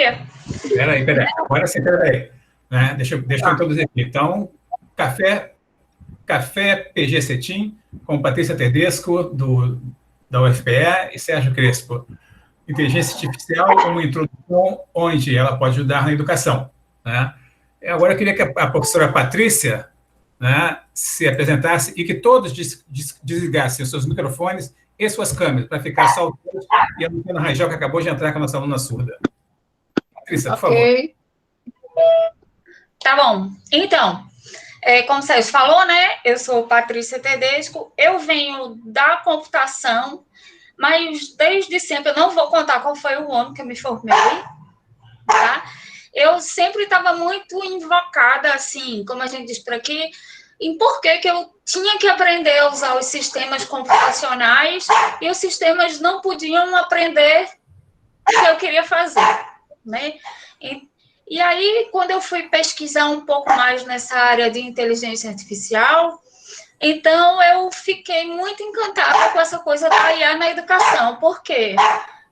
área. Peraí. Agora sim, peraí. Né? Deixa eu introduzir aqui. Então, Café PG Cetim, com Patrícia Tedesco, da UFPE, e Sérgio Crespo. Inteligência Artificial, uma introdução onde ela pode ajudar na educação. Né? Agora eu queria que a professora Patrícia, né, se apresentasse e que todos desligassem os seus microfones e suas câmeras, para ficar só o texto e a Luciana Rangel, que acabou de entrar com a nossa aluna surda. Patrícia, por favor. Tá bom. Então, como o Sérgio falou, né? Eu sou Patrícia Tedesco, eu venho da computação, mas desde sempre, eu não vou contar qual foi o ano que eu me formei, tá? Eu sempre estava muito invocada, assim, como a gente diz por aqui, em por que eu tinha que aprender a usar os sistemas computacionais e os sistemas não podiam aprender o que eu queria fazer, né? E aí, quando eu fui pesquisar um pouco mais nessa área de inteligência artificial, então eu fiquei muito encantada com essa coisa da IA na educação. Por quê?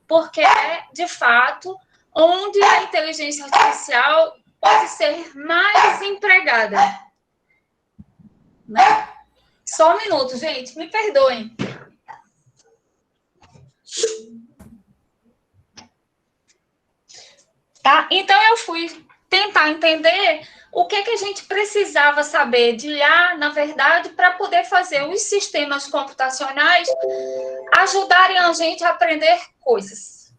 Porque é, de fato, onde a inteligência artificial pode ser mais empregada. Né? Só um minuto, gente, me perdoem. Tá? Então, eu fui tentar entender o que a gente precisava saber de IA, na verdade, para poder fazer os sistemas computacionais ajudarem a gente a aprender coisas.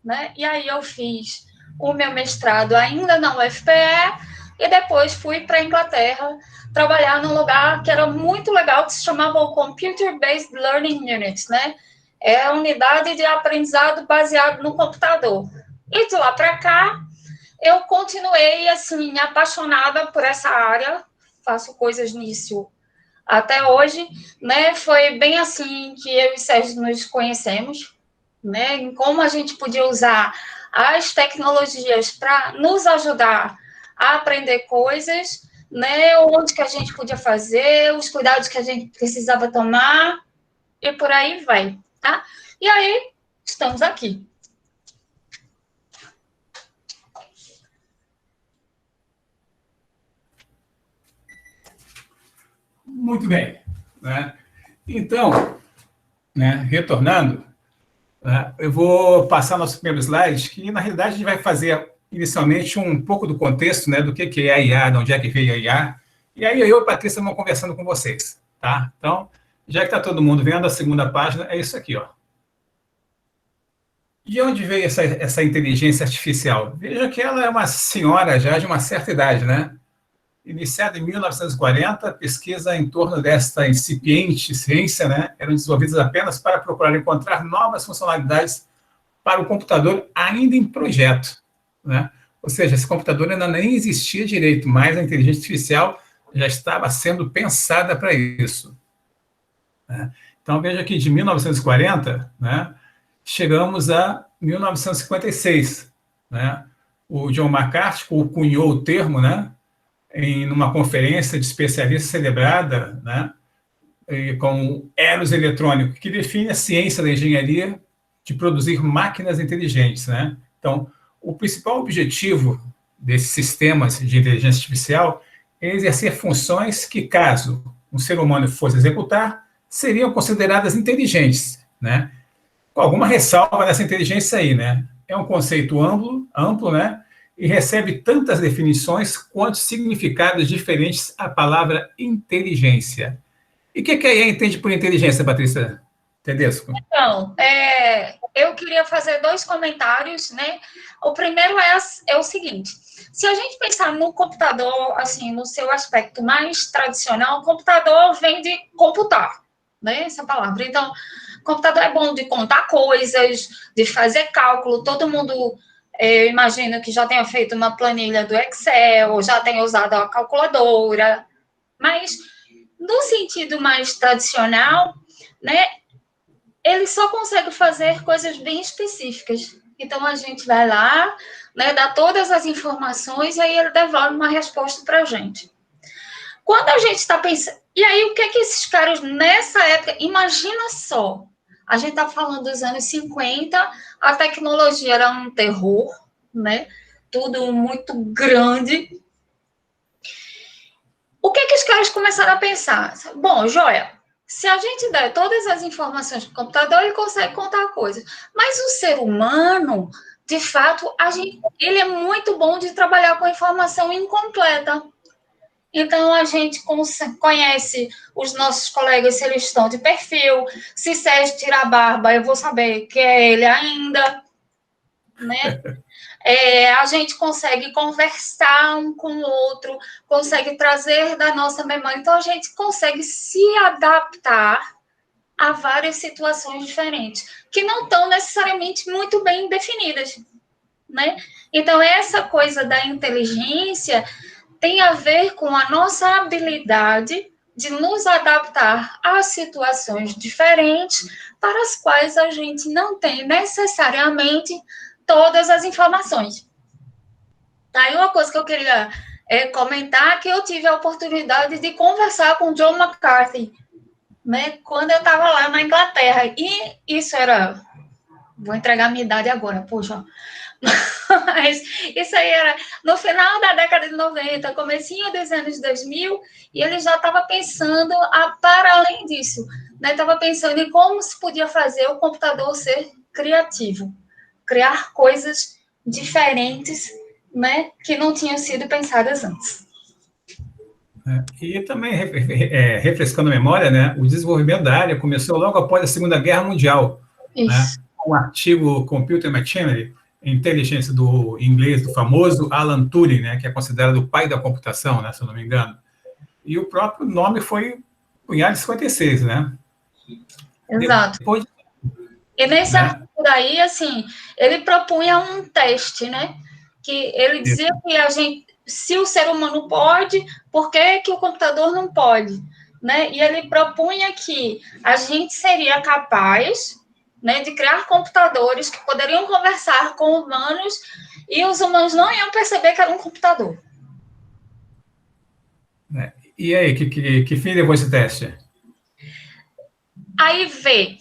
Né? E aí eu fiz o meu mestrado ainda na UFPE e depois fui para a Inglaterra trabalhar num lugar que era muito legal, que se chamava o Computer Based Learning Unit, né? É a unidade de aprendizado baseado no computador. E de lá para cá, eu continuei, assim, apaixonada por essa área, faço coisas nisso até hoje, né? Foi bem assim que eu e Sérgio nos conhecemos, né? Em como a gente podia usar as tecnologias para nos ajudar a aprender coisas, né? Onde que a gente podia fazer, os cuidados que a gente precisava tomar, e por aí vai, tá? E aí, estamos aqui. Muito bem. Né? Então, né, retornando, né, eu vou passar nosso primeiro slide, que, na realidade, a gente vai fazer, inicialmente, um pouco do contexto, né, do que é a IA, de onde é que veio a IA, e aí eu e a Patrícia vamos conversando com vocês. Tá? Então, já que está todo mundo vendo, a segunda página é isso aqui. Ó. De onde veio essa inteligência artificial? Veja que ela é uma senhora já de uma certa idade, né? Iniciada em 1940, pesquisa em torno desta incipiente ciência, né, eram desenvolvidas apenas para procurar encontrar novas funcionalidades para o computador ainda em projeto. Né? Ou seja, esse computador ainda nem existia direito, mas a inteligência artificial já estava sendo pensada para isso. Né? Então, veja que de 1940, né, chegamos a 1956. Né? O John McCarthy cunhou o termo, né, em uma conferência de especialistas celebrada, né, com o Eros eletrônico, que define a ciência da engenharia de produzir máquinas inteligentes. Né? Então, o principal objetivo desses sistemas de inteligência artificial é exercer funções que, caso um ser humano fosse executar, seriam consideradas inteligentes, né? Com alguma ressalva nessa inteligência aí, né? É um conceito amplo, né? E recebe tantas definições quanto significados diferentes a palavra inteligência. E o que a IA entende por inteligência, Patrícia Tedesco? Então, eu queria fazer dois comentários, né? O primeiro é o seguinte: se a gente pensar no computador, assim, no seu aspecto mais tradicional, o computador vem de computar, né? Essa palavra. Então, computador é bom de contar coisas, de fazer cálculo, todo mundo. Eu imagino que já tenha feito uma planilha do Excel, já tenha usado a calculadora, mas no sentido mais tradicional, né, ele só consegue fazer coisas bem específicas. Então, a gente vai lá, né, dá todas as informações e aí ele devolve uma resposta para a gente. Quando a gente está pensando... E aí, o que esses caras, nessa época... Imagina só, a gente está falando dos anos 50, a tecnologia era um terror, né? Tudo muito grande. O que os caras começaram a pensar? Bom, joia, se a gente der todas as informações para o computador, ele consegue contar coisas. Mas o ser humano, de fato, ele é muito bom de trabalhar com informação incompleta. Então, a gente conhece os nossos colegas se eles estão de perfil, se Sérgio tirar a barba, eu vou saber que é ele ainda, né? A gente consegue conversar um com o outro, consegue trazer da nossa memória. Então, a gente consegue se adaptar a várias situações diferentes, que não estão necessariamente muito bem definidas, né? Então, essa coisa da inteligência tem a ver com a nossa habilidade de nos adaptar a situações diferentes para as quais a gente não tem necessariamente todas as informações. Tá? E uma coisa que eu queria comentar, que eu tive a oportunidade de conversar com John McCarthy, né, quando eu estava lá na Inglaterra. E isso era... Vou entregar a minha idade agora, poxa. Mas isso aí era no final da década de 90, comecinho dos anos 2000, e ele já estava pensando para além disso, né? Estava pensando em como se podia fazer o computador ser criativo, criar coisas diferentes, né, que não tinham sido pensadas antes. E também, refrescando a memória, né, o desenvolvimento da área começou logo após a Segunda Guerra Mundial, né, com o artigo Computer Machinery, inteligência do inglês, do famoso Alan Turing, né, que é considerado o pai da computação, né, se eu não me engano. E o próprio nome foi cunhado em 56, né? Exato. Depois, e nesse artigo aí, assim, ele propunha um teste, né? Que ele dizia que se o ser humano pode, por que o computador não pode? Né? E ele propunha que a gente seria capaz, né, de criar computadores que poderiam conversar com humanos e os humanos não iam perceber que era um computador. E aí, que fim levou esse teste? Aí vê,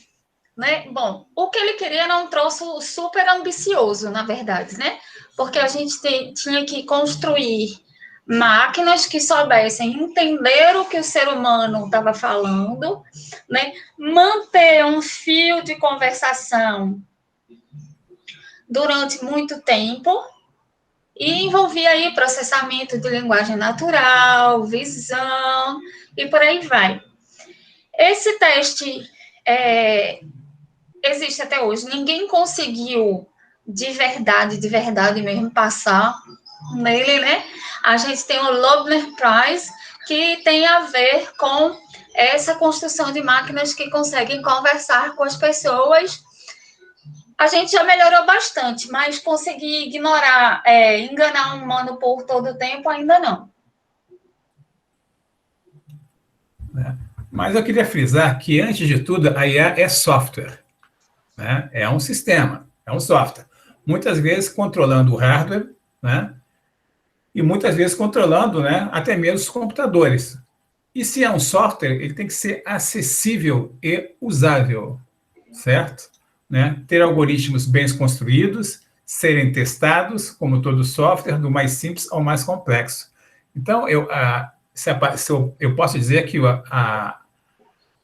né? Bom, o que ele queria era um troço super ambicioso, na verdade, né? Porque a gente tinha que construir máquinas que soubessem entender o que o ser humano estava falando, né? Manter um fio de conversação durante muito tempo e envolvia aí processamento de linguagem natural, visão e por aí vai. Esse teste existe até hoje. Ninguém conseguiu de verdade mesmo passar nele, né? A gente tem o Loebner Prize, que tem a ver com essa construção de máquinas que conseguem conversar com as pessoas. A gente já melhorou bastante, mas conseguir enganar um humano por todo o tempo, ainda não. Mas eu queria frisar que, antes de tudo, a IA é software, né? É um sistema, é um software. Muitas vezes controlando o hardware, né? E muitas vezes controlando, né, até mesmo os computadores. E se é um software, ele tem que ser acessível e usável, certo? Né? Ter algoritmos bem construídos, serem testados, como todo software, do mais simples ao mais complexo. Então, eu posso dizer que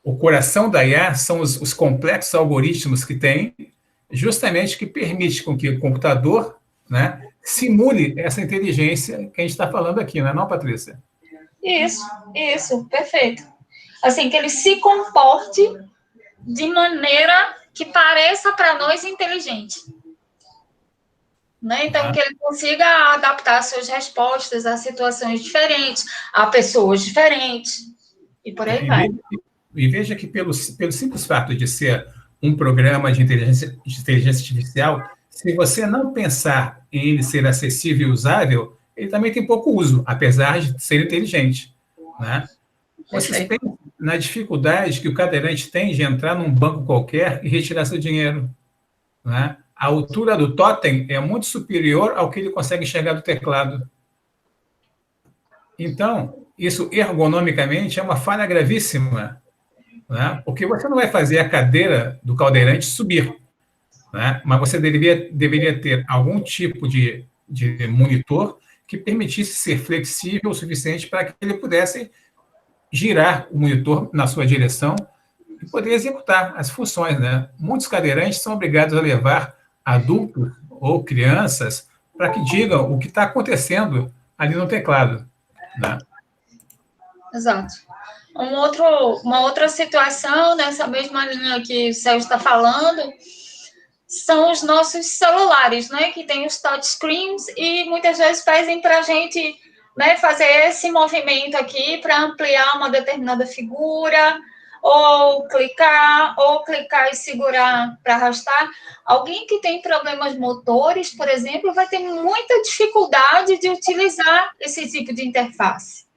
o coração da IA são os complexos algoritmos que tem, justamente que permite com que o computador, né, simule essa inteligência que a gente está falando aqui, não é não, Patrícia? Isso, perfeito. Assim, que ele se comporte de maneira que pareça para nós inteligente. Né? Então, que ele consiga adaptar suas respostas a situações diferentes, a pessoas diferentes, e por aí vai. E veja que pelo simples fato de ser um programa de inteligência artificial, se você não pensar em ele ser acessível e usável, ele também tem pouco uso, apesar de ser inteligente. Né? Vocês pensam na dificuldade que o cadeirante tem de entrar num banco qualquer e retirar seu dinheiro. Né? A altura do totem é muito superior ao que ele consegue enxergar do teclado. Então, isso ergonomicamente é uma falha gravíssima, né? Porque você não vai fazer a cadeira do cadeirante subir, né? Mas você deveria ter algum tipo de de monitor que permitisse ser flexível o suficiente para que ele pudesse girar o monitor na sua direção e poder executar as funções, né? Muitos cadeirantes são obrigados a levar adultos ou crianças para que digam o que está acontecendo ali no teclado, né? Exato. Uma outra situação nessa mesma linha que o Sérgio está falando são os nossos celulares, né, que tem os touchscreens e muitas vezes pedem para a gente, né, fazer esse movimento aqui para ampliar uma determinada figura, ou clicar e segurar para arrastar. Alguém que tem problemas motores, por exemplo, vai ter muita dificuldade de utilizar esse tipo de interface.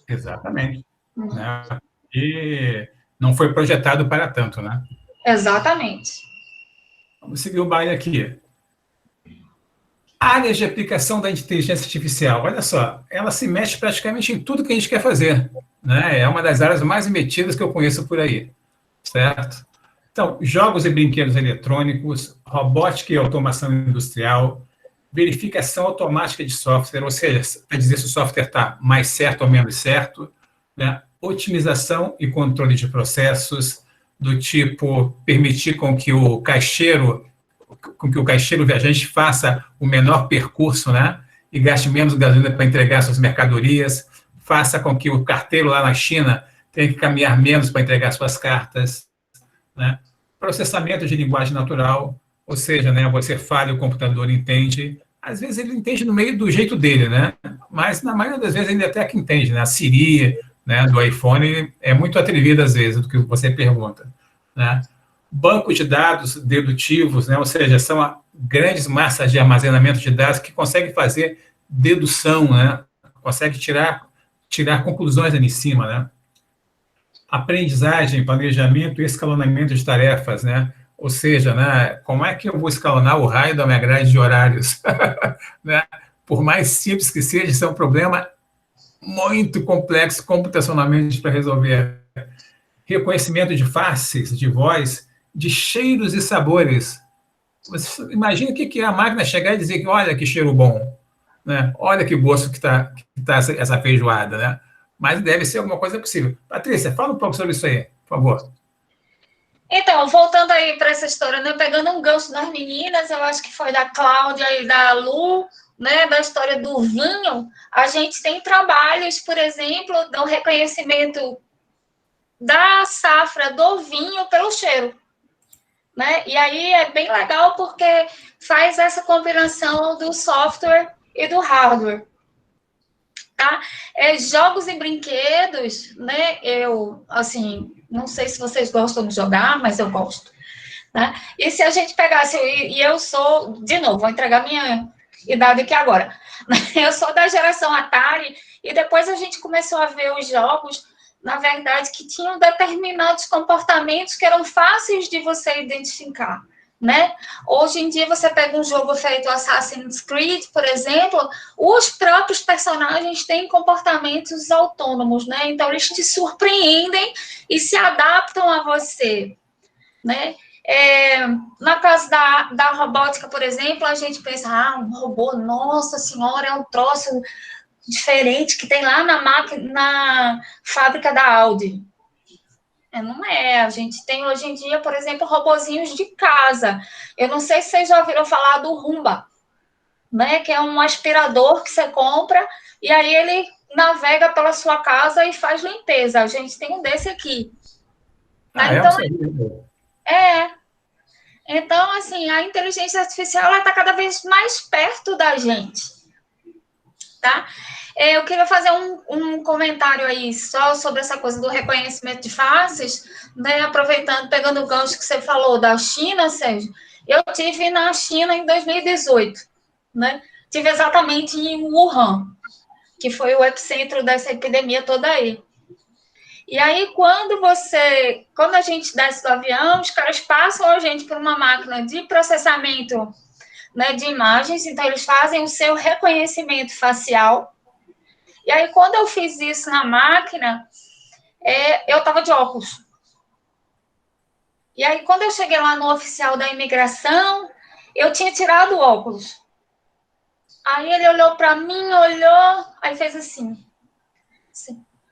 Exatamente. Né? E não foi projetado para tanto, né? Exatamente. Vamos seguir o baile aqui. Áreas de aplicação da inteligência artificial. Olha só, ela se mexe praticamente em tudo que a gente quer fazer. Né? É uma das áreas mais metidas que eu conheço por aí. Certo? Então, jogos e brinquedos eletrônicos, robótica e automação industrial, verificação automática de software, ou seja, para dizer se o software está mais certo ou menos certo, né? Otimização e controle de processos, do tipo permitir com que o caixeiro viajante faça o menor percurso, né? E gaste menos gasolina para entregar suas mercadorias, faça com que o carteiro lá na China tenha que caminhar menos para entregar suas cartas, né? Processamento de linguagem natural, ou seja, né, você fala e o computador entende. Às vezes ele entende no meio do jeito dele, né? Mas na maioria das vezes ele até que entende, né? A Siri, né, do iPhone é muito atrevida às vezes do que você pergunta, né? Banco de dados dedutivos, né? Ou seja, são grandes massas de armazenamento de dados que conseguem fazer dedução, né? Consegue tirar conclusões ali em cima, né? Aprendizagem, planejamento e escalonamento de tarefas, né? Ou seja, né, como é que eu vou escalonar o raio da minha grade de horários? Né? Por mais simples que seja, isso é um problema muito complexo computacionalmente para resolver. Reconhecimento de faces, de voz, de cheiros e sabores. Você imagina o que é a máquina chegar e dizer que olha que cheiro bom, né? Olha que gosto que tá essa feijoada, né? Mas deve ser alguma coisa possível. Patrícia, fala um pouco sobre isso aí, por favor. Então, voltando aí para essa história, né, pegando um gancho das meninas, eu acho que foi da Cláudia e da Lu, né, da história do vinho, a gente tem trabalhos, por exemplo, do reconhecimento da safra do vinho pelo cheiro, né? E aí é bem legal porque faz essa combinação do software e do hardware. Tá? Jogos e brinquedos, né? Eu, assim, não sei se vocês gostam de jogar, mas eu gosto. Né? E se a gente pegasse, e eu sou, de novo, vou entregar minha idade aqui agora. Eu sou da geração Atari, e depois a gente começou a ver os jogos, na verdade, que tinham determinados comportamentos que eram fáceis de você identificar. Né? Hoje em dia você pega um jogo feito Assassin's Creed, por exemplo, os próprios personagens têm comportamentos autônomos, né? Então eles te surpreendem e se adaptam a você, né? Na casa da robótica, por exemplo, a gente pensa, um robô, nossa senhora, é um troço diferente que tem lá na fábrica da Audi. Não é, a gente tem hoje em dia, por exemplo, robozinhos de casa. Eu não sei se vocês já ouviram falar do Roomba, né? Que é um aspirador que você compra e aí ele navega pela sua casa e faz limpeza. A gente tem um desse aqui. Então, assim, a inteligência artificial está cada vez mais perto da gente, tá? Eu queria fazer um comentário aí só sobre essa coisa do reconhecimento de faces, né? Aproveitando, pegando o gancho que você falou da China, Sérgio. Eu tive na China em 2018, né? Tive exatamente em Wuhan, que foi o epicentro dessa epidemia toda aí. E aí, quando a gente desce do avião, os caras passam a gente por uma máquina de processamento, né, de imagens, então eles fazem o seu reconhecimento facial. E aí, quando eu fiz isso na máquina, eu estava de óculos. E aí, quando eu cheguei lá no oficial da imigração, eu tinha tirado o óculos. Aí ele olhou para mim, olhou, aí fez assim,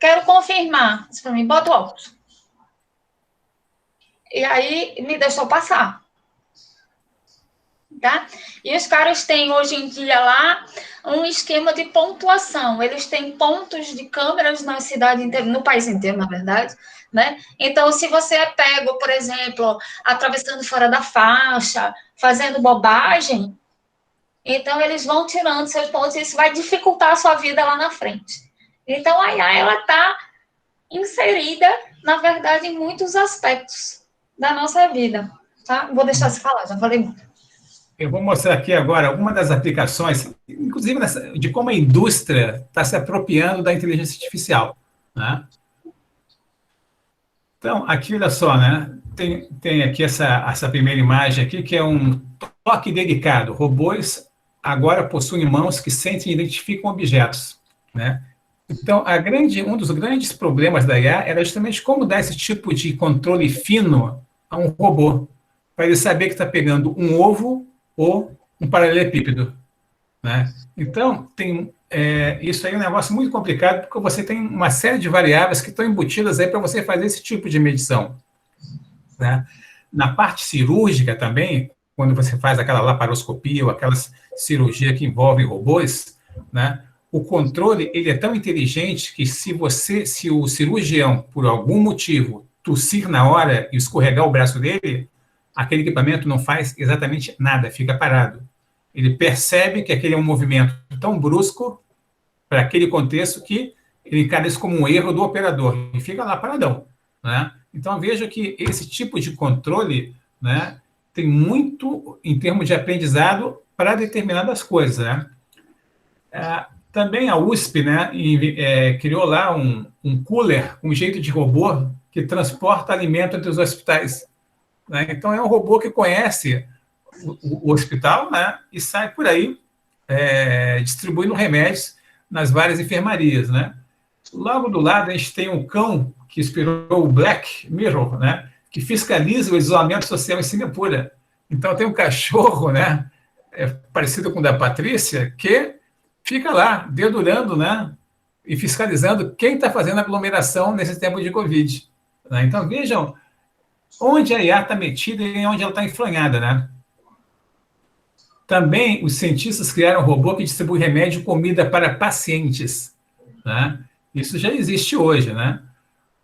quero confirmar. Disse para mim, bota o óculos. E aí me deixou passar. Tá? E os caras têm hoje em dia lá um esquema de pontuação. Eles têm pontos de câmeras na cidade inteira, no país inteiro, na verdade, né? Então, se você é pego, por exemplo, atravessando fora da faixa, fazendo bobagem, então eles vão tirando seus pontos e isso vai dificultar a sua vida lá na frente. Então, a IA, ela está inserida, na verdade, em muitos aspectos da nossa vida, tá? Vou deixar você falar, já falei muito. Eu vou mostrar aqui agora alguma das aplicações, inclusive de como a indústria está se apropriando da inteligência artificial, né? Então, aqui, olha só, né? Tem aqui essa primeira imagem aqui, que é um toque delicado. Robôs agora possuem mãos que sentem e identificam objetos, né? Então, um dos grandes problemas da IA era justamente como dar esse tipo de controle fino a um robô, para ele saber que está pegando um ovo ou um paralelepípedo, né? Então, isso aí é um negócio muito complicado, porque você tem uma série de variáveis que estão embutidas aí para você fazer esse tipo de medição, né? Na parte cirúrgica também, quando você faz aquela laparoscopia ou aquelas cirurgia que envolvem robôs, né? O controle ele é tão inteligente que se o cirurgião, por algum motivo, tossir na hora e escorregar o braço dele, aquele equipamento não faz exatamente nada, fica parado. Ele percebe que aquele é um movimento tão brusco para aquele contexto que ele encara isso como um erro do operador e fica lá paradão, né? Então, veja que esse tipo de controle, né, tem muito em termos de aprendizado para determinadas coisas, né? Também a USP, né, criou lá um cooler, um jeito de robô que transporta alimento entre os hospitais, né? Então, é um robô que conhece o hospital, né, e sai por aí distribuindo remédios nas várias enfermarias, né? Logo do lado, a gente tem um cão que inspirou o Black Mirror, né, que fiscaliza o isolamento social em Singapura. Então, tem um cachorro, né, parecido com o da Patrícia, que fica lá, dedurando, né, e fiscalizando quem está fazendo aglomeração nesse tempo de Covid, né? Então, vejam onde a IA está metida e onde ela está enfranhada, né? Também os cientistas criaram um robô que distribui remédio e comida para pacientes, né? Isso já existe hoje, né?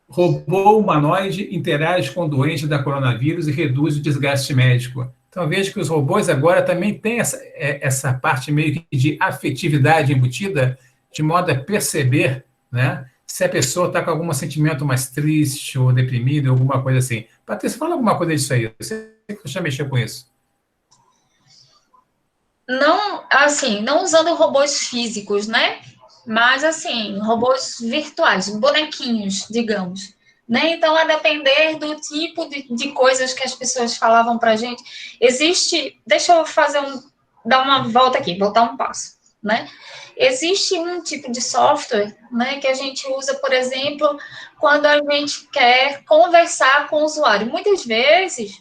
Robô humanoide interage com o doente da coronavírus e reduz o desgaste médico. Então, veja que os robôs agora também têm essa parte meio que de afetividade embutida, de modo a perceber, né, se a pessoa está com algum sentimento mais triste ou deprimido, alguma coisa assim. Patrícia, fala alguma coisa disso aí. Você já mexeu com isso? Não, assim, não usando robôs físicos, né? Mas, assim, robôs virtuais, bonequinhos, digamos. Né? Então, a depender do tipo de coisas que as pessoas falavam para a gente, existe. Deixa eu dar uma volta aqui, voltar um passo. Né? Existe um tipo de software, né, que a gente usa, por exemplo, quando a gente quer conversar com o usuário. Muitas vezes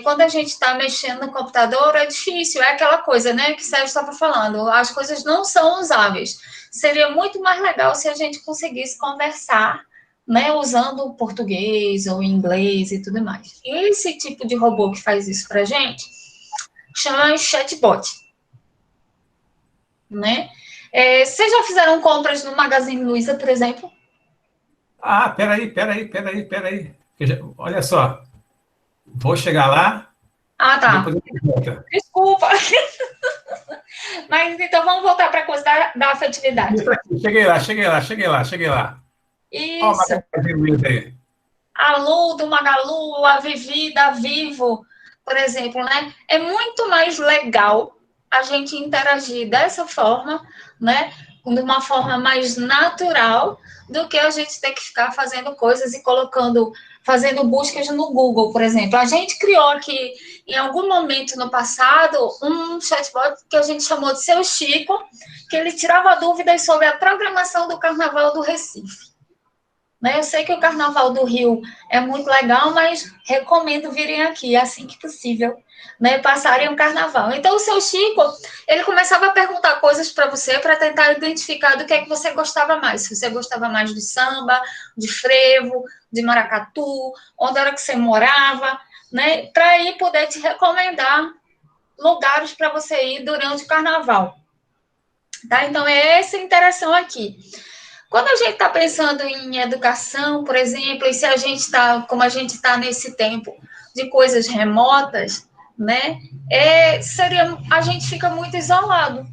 quando a gente está mexendo no computador, é difícil, é aquela coisa, né, que Sérgio estava falando, as coisas não são usáveis. Seria muito mais legal se a gente conseguisse conversar, né, usando o português ou inglês e tudo mais. E esse tipo de robô que faz isso para a gente chama chatbot, né? Vocês já fizeram compras no Magazine Luiza, por exemplo? Ah, peraí. Olha só, vou chegar lá, Ah, tá. depois eu volto. Desculpa. Mas então vamos voltar para a coisa da afetividade. Cheguei lá. Ó, Isso. Magazine Luiza aí. A Lu do Magalu, a Vivi da Vivo, por exemplo, né? É muito mais legal a gente interagir dessa forma, né? De uma forma mais natural do que a gente ter que ficar fazendo coisas e fazendo buscas no Google, por exemplo. A gente criou aqui, em algum momento no passado, um chatbot que a gente chamou de Seu Chico, que ele tirava dúvidas sobre a programação do Carnaval do Recife. né? Eu sei que o Carnaval do Rio é muito legal, mas recomendo virem aqui, assim que possível, né? Passarem o Carnaval. Então, o seu Chico, ele começava a perguntar coisas para você, para tentar identificar do que é que você gostava mais. Se você gostava mais de samba, de frevo, de maracatu, onde era que você morava, né? Para aí poder te recomendar lugares para você ir durante o Carnaval. Tá? Então, é essa a interação aqui. Quando a gente está pensando em educação, por exemplo, e se a gente está, como a gente está nesse tempo de coisas remotas, né? A gente fica muito isolado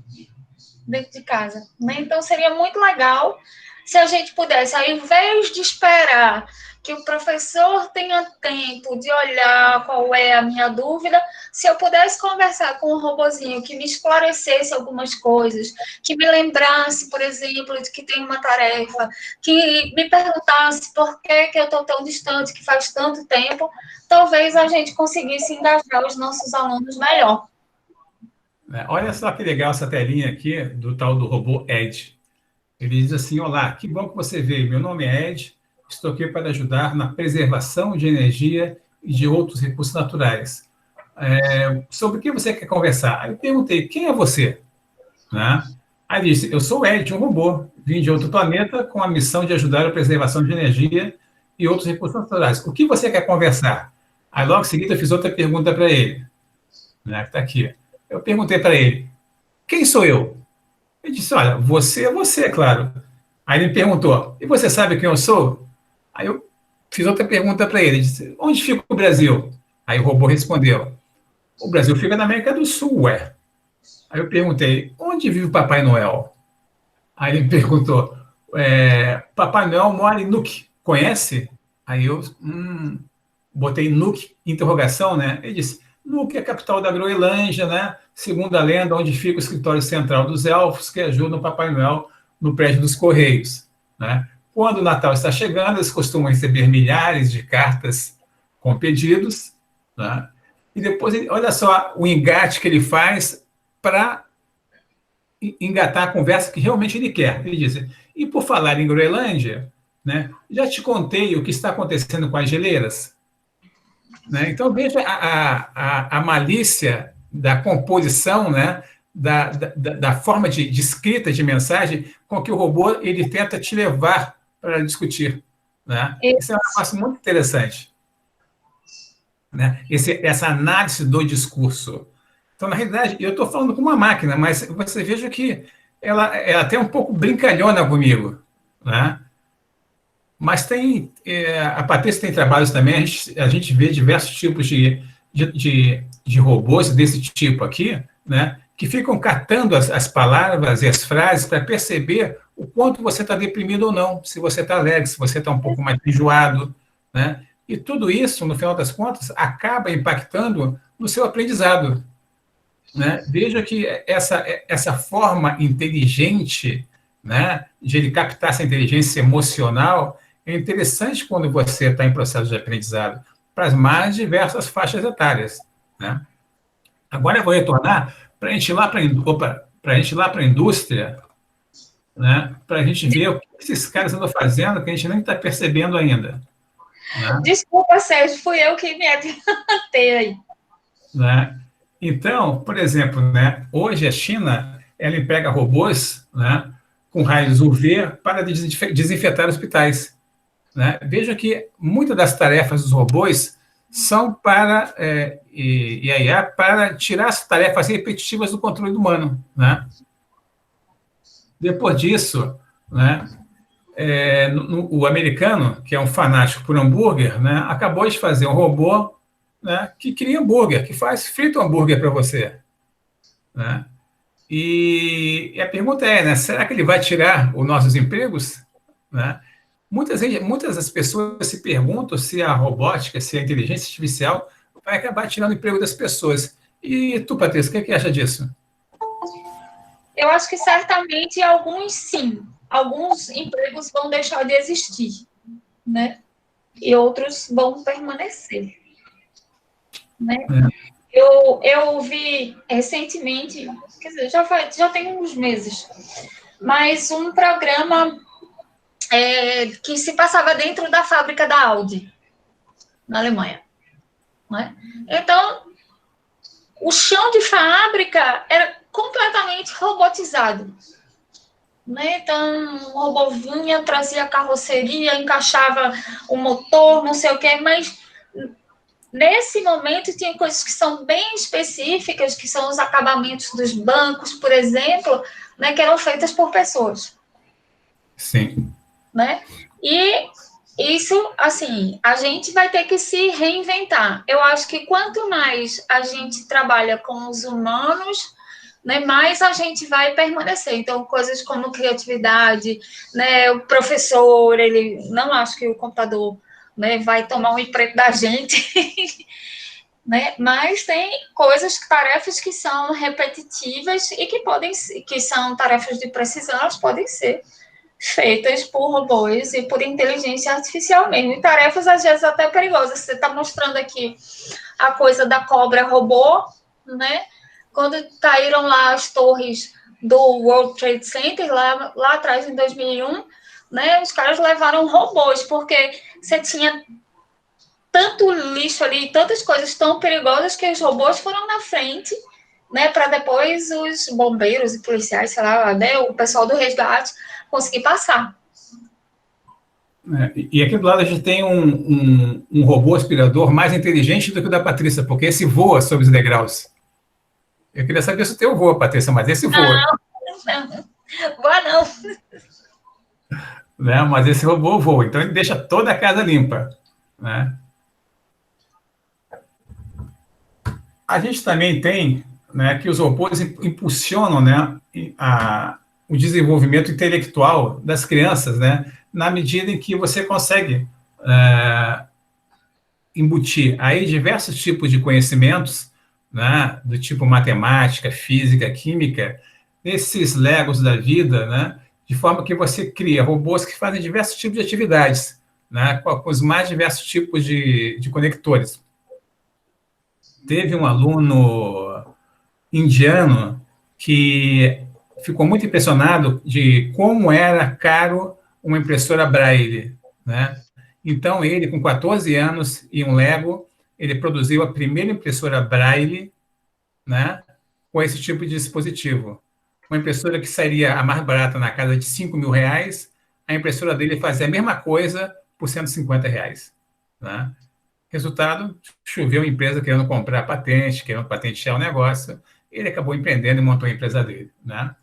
dentro de casa, né? Então seria muito legal se a gente pudesse, ao invés de esperar que o professor tenha tempo de olhar qual é a minha dúvida, se eu pudesse conversar com um robozinho que me esclarecesse algumas coisas, que me lembrasse, por exemplo, de que tem uma tarefa, que me perguntasse por que eu estou tão distante, que faz tanto tempo, talvez a gente conseguisse engajar os nossos alunos melhor. Olha só que legal essa telinha aqui do tal do robô Ed. Ele diz assim: olá, que bom que você veio. Meu nome é Ed, estou aqui para ajudar na preservação de energia e de outros recursos naturais. Sobre o que você quer conversar? Aí eu perguntei: quem é você? Né? Aí ele disse: eu sou o Ed, um robô, vim de outro planeta com a missão de ajudar a preservação de energia e outros recursos naturais. O que você quer conversar? Aí logo em seguida eu fiz outra pergunta para ele, né, que está aqui. Eu perguntei para ele: quem sou eu? Ele disse: olha, você é você, claro. Aí ele me perguntou: e você sabe quem eu sou? Aí eu fiz outra pergunta para ele. Ele disse: onde fica o Brasil? Aí o robô respondeu: o Brasil fica na América do Sul, ué. Aí eu perguntei: onde vive o Papai Noel? Aí ele me perguntou: Papai Noel mora em Nuuk, conhece? Aí eu botei Nuuk, interrogação, né? Ele disse: Nuuk é a capital da Groenlândia, né? Segundo a lenda, onde fica o escritório central dos elfos, que ajudam o Papai Noel no prédio dos Correios, né? Quando o Natal está chegando, eles costumam receber milhares de cartas com pedidos, né? E depois, olha só o engate que ele faz para engatar a conversa que realmente ele quer. Ele diz: e por falar em Groenlândia, né? Já te contei o que está acontecendo com as geleiras? Né? Então, veja a malícia da composição, né? da forma de escrita de mensagem com que o robô ele tenta te levar para discutir. Né? Isso é um negócio muito interessante. Né? Essa análise do discurso. Então, na realidade, eu estou falando com uma máquina, mas você veja que ela é até um pouco brincalhona comigo. Né? Mas a Patrícia tem trabalhos também, a gente vê diversos tipos de robôs desse tipo aqui, né, que ficam catando as palavras e as frases para perceber o quanto você está deprimido ou não, se você está alegre, se você está um pouco mais enjoado. Né? E tudo isso, no final das contas, acaba impactando no seu aprendizado. Né? Veja que essa forma inteligente, né, de ele captar essa inteligência emocional é interessante quando você está em processo de aprendizado para as mais diversas faixas etárias. Né? Agora eu vou retornar para a gente ir lá para a indústria, né, para a gente ver o que esses caras andam fazendo que a gente nem está percebendo ainda. Né? Desculpa, Sérgio, fui eu que me adiantei aí. Né? Então, por exemplo, né, hoje a China ela emprega robôs, né, com raios UV para desinfetar hospitais. Né? Veja que muitas das tarefas dos robôs são para IA para tirar as tarefas repetitivas do controle humano. Né? Depois disso, né, o americano, que é um fanático por hambúrguer, né, acabou de fazer um robô, né, que cria hambúrguer, que frita hambúrguer para você. Né? E a pergunta é, né, será que ele vai tirar os nossos empregos? Né? Muitas das pessoas se perguntam se a robótica, se a inteligência artificial vai acabar tirando o emprego das pessoas. E tu, Patrícia, o que acha disso? Eu acho que certamente alguns sim. Alguns empregos vão deixar de existir, né? E outros vão permanecer. Né? Eu vi recentemente, quer dizer, já tem uns meses, mas um programa que se passava dentro da fábrica da Audi, na Alemanha. Né? Então, o chão de fábrica era completamente robotizado. Né? Então, o robô vinha, trazia a carroceria, encaixava o motor, não sei o quê, mas nesse momento tinha coisas que são bem específicas, que são os acabamentos dos bancos, por exemplo, né, que eram feitas por pessoas. Sim. Né? E isso, assim, a gente vai ter que se reinventar. Eu acho que quanto mais a gente trabalha com os humanos, né, mais a gente vai permanecer. Então, coisas como criatividade, né, o professor, ele não acho que o computador, né, vai tomar um emprego da gente, né, mas tem coisas, tarefas que são repetitivas e que são tarefas de precisão, elas podem ser feitas por robôs e por inteligência artificial mesmo. E tarefas, às vezes, até perigosas. Você está mostrando aqui a coisa da cobra robô, né? Quando caíram lá as torres do World Trade Center, lá atrás, em 2001, né? Os caras levaram robôs, porque você tinha tanto lixo ali, tantas coisas tão perigosas que os robôs foram na frente, né? Para depois os bombeiros e policiais, sei lá, né? O pessoal do resgate conseguir passar. E aqui do lado a gente tem um robô aspirador mais inteligente do que o da Patrícia, porque esse voa sobre os degraus. Eu queria saber se o teu voa, Patrícia, mas esse voa. Não, voa não. Né? Mas esse robô voa, então ele deixa toda a casa limpa. Né? A gente também tem, né, que os robôs impulsionam, né, o desenvolvimento intelectual das crianças, né, na medida em que você consegue embutir aí diversos tipos de conhecimentos, né, do tipo matemática, física, química, nesses legos da vida, né, de forma que você cria robôs que fazem diversos tipos de atividades, né, com os mais diversos tipos de conectores. Teve um aluno indiano que ficou muito impressionado de como era caro uma impressora Braille, né? Então, ele, com 14 anos e um Lego, ele produziu a primeira impressora Braille, né, com esse tipo de dispositivo. Uma impressora que sairia a mais barata na casa de R$ 5.000, a impressora dele fazia a mesma coisa por R$ 150. Né? Resultado, choveu empresa querendo comprar patente, querendo patentear o negócio. Ele acabou empreendendo e montou a empresa dele. Né?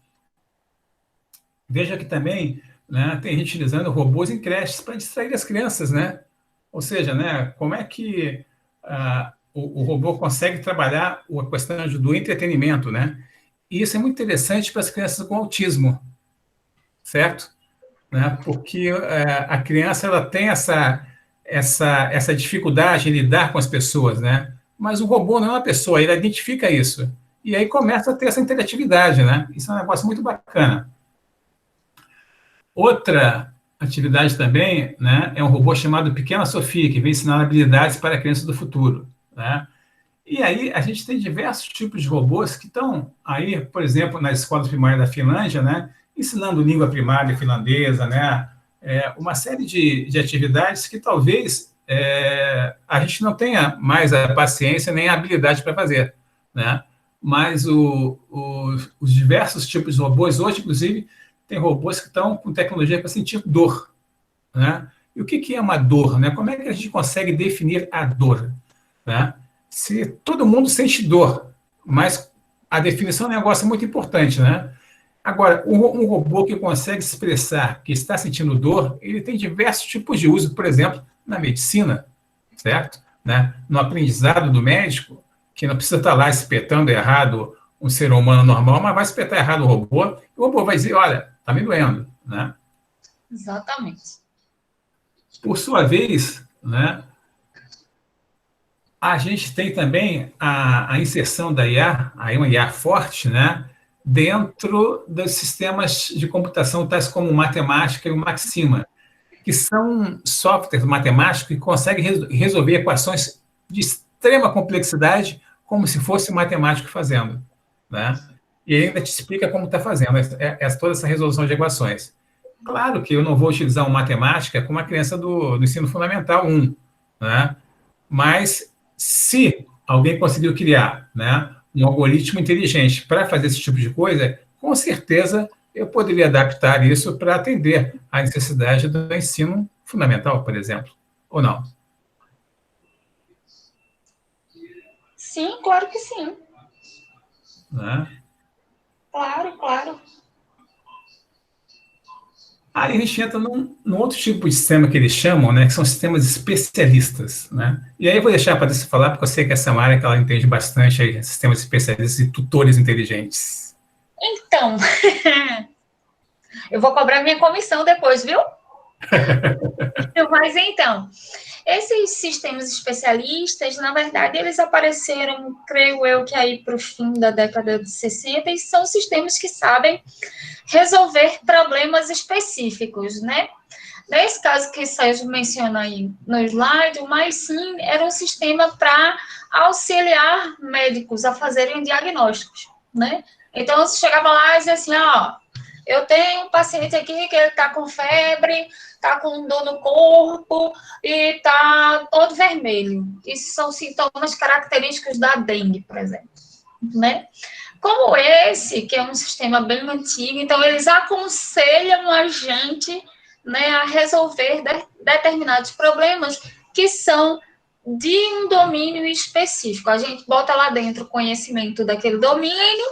Veja que também, né, tem gente utilizando robôs em creches para distrair as crianças. Né? Ou seja, né, como é que o robô consegue trabalhar a questão do entretenimento. Né? E isso é muito interessante para as crianças com autismo, certo? Né? Porque a criança ela tem essa dificuldade em lidar com as pessoas, né? Mas o robô não é uma pessoa, ele identifica isso. E aí começa a ter essa interatividade, né? Isso é um negócio muito bacana. Outra atividade também, né, é um robô chamado Pequena Sofia, que vem ensinar habilidades para crianças do futuro, né? E aí a gente tem diversos tipos de robôs que estão aí, por exemplo, nas escolas primárias da Finlândia, né, ensinando língua primária finlandesa, né, uma série de atividades que talvez a gente não tenha mais a paciência nem a habilidade para fazer, né? Mas os diversos tipos de robôs, hoje, inclusive, tem robôs que estão com tecnologia para sentir dor, né? E o que é uma dor, né? Como é que a gente consegue definir a dor, né? Se todo mundo sente dor, mas a definição é um negócio muito importante, né? Agora, um robô que consegue expressar que está sentindo dor, ele tem diversos tipos de uso, por exemplo, na medicina, certo? Né? No aprendizado do médico, que não precisa estar lá espetando errado um ser humano normal, mas vai espetar errado o robô vai dizer, olha, está me doendo, né? Exatamente. Por sua vez, né, a gente tem também a inserção da IA, aí uma IA forte, né, dentro dos sistemas de computação, tais como matemática e o Maxima, que são softwares matemáticos que conseguem resolver equações de extrema complexidade como se fosse um matemático fazendo. Né? E ainda te explica como está fazendo toda essa resolução de equações. Claro que eu não vou utilizar uma matemática com uma criança do ensino fundamental 1, né? Mas se alguém conseguiu criar, né, um algoritmo inteligente para fazer esse tipo de coisa, com certeza eu poderia adaptar isso para atender à necessidade do ensino fundamental, por exemplo, ou não? Sim, claro que sim. Né? Claro, claro. Aí a gente entra num outro tipo de sistema que eles chamam, né, que são sistemas especialistas, né? E aí eu vou deixar a Patrícia falar, porque eu sei que essa é uma área que ela entende bastante aí, sistemas especialistas e tutores inteligentes. Então, eu vou cobrar minha comissão depois, viu? Mas então, esses sistemas especialistas, na verdade, eles apareceram, creio eu, que aí para o fim da década de 60, e são sistemas que sabem resolver problemas específicos, né? Nesse caso que Sérgio menciona aí no slide, o MySim era um sistema para auxiliar médicos a fazerem diagnósticos, né? Então, você chegava lá e dizia assim, ó, eu tenho um paciente aqui que ele está com febre, está com dor no corpo e está todo vermelho. Isso são sintomas característicos da dengue, por exemplo, né? Como esse, que é um sistema bem antigo, então eles aconselham a gente, né, a resolver determinados problemas que são de um domínio específico. A gente bota lá dentro o conhecimento daquele domínio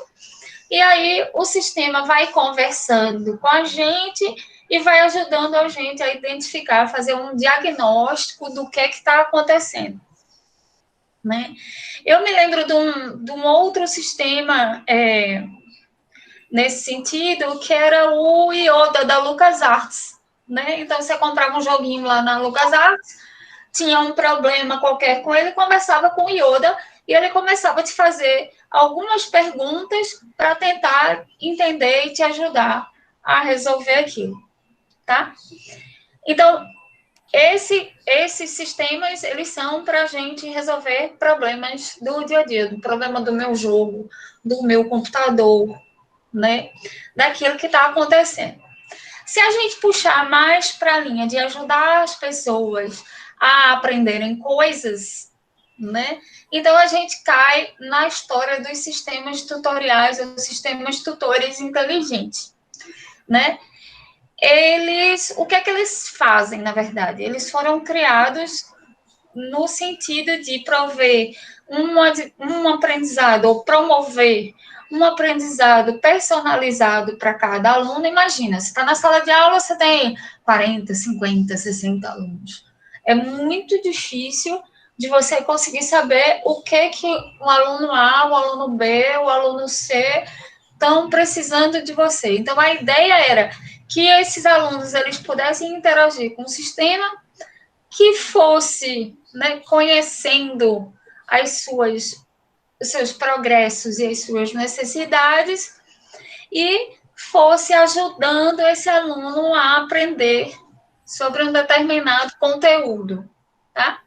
e aí o sistema vai conversando com a gente e vai ajudando a gente a identificar, fazer um diagnóstico do que está acontecendo. Né? Eu me lembro de um outro sistema nesse sentido, que era o Yoda da LucasArts. Né? Então, você comprava um joguinho lá na LucasArts, tinha um problema qualquer com ele, conversava com o Yoda e ele começava a te fazer algumas perguntas para tentar entender e te ajudar a resolver aquilo. Tá? Então, esses sistemas, eles são para a gente resolver problemas do dia a dia, do problema do meu jogo, do meu computador, né? Daquilo que está acontecendo. Se a gente puxar mais para a linha de ajudar as pessoas a aprenderem coisas, né? Então, a gente cai na história dos sistemas tutoriais, ou sistemas tutores inteligentes, né? O que é que eles fazem, na verdade? Eles foram criados no sentido de prover um aprendizado, ou promover um aprendizado personalizado para cada aluno. Imagina, você está na sala de aula, você tem 40, 50, 60 alunos. É muito difícil de você conseguir saber o que o aluno A, o aluno B, o aluno C estão precisando de você. Então, a ideia era que esses alunos eles pudessem interagir com o sistema que fosse, né, conhecendo os seus progressos e as suas necessidades e fosse ajudando esse aluno a aprender sobre um determinado conteúdo, tá?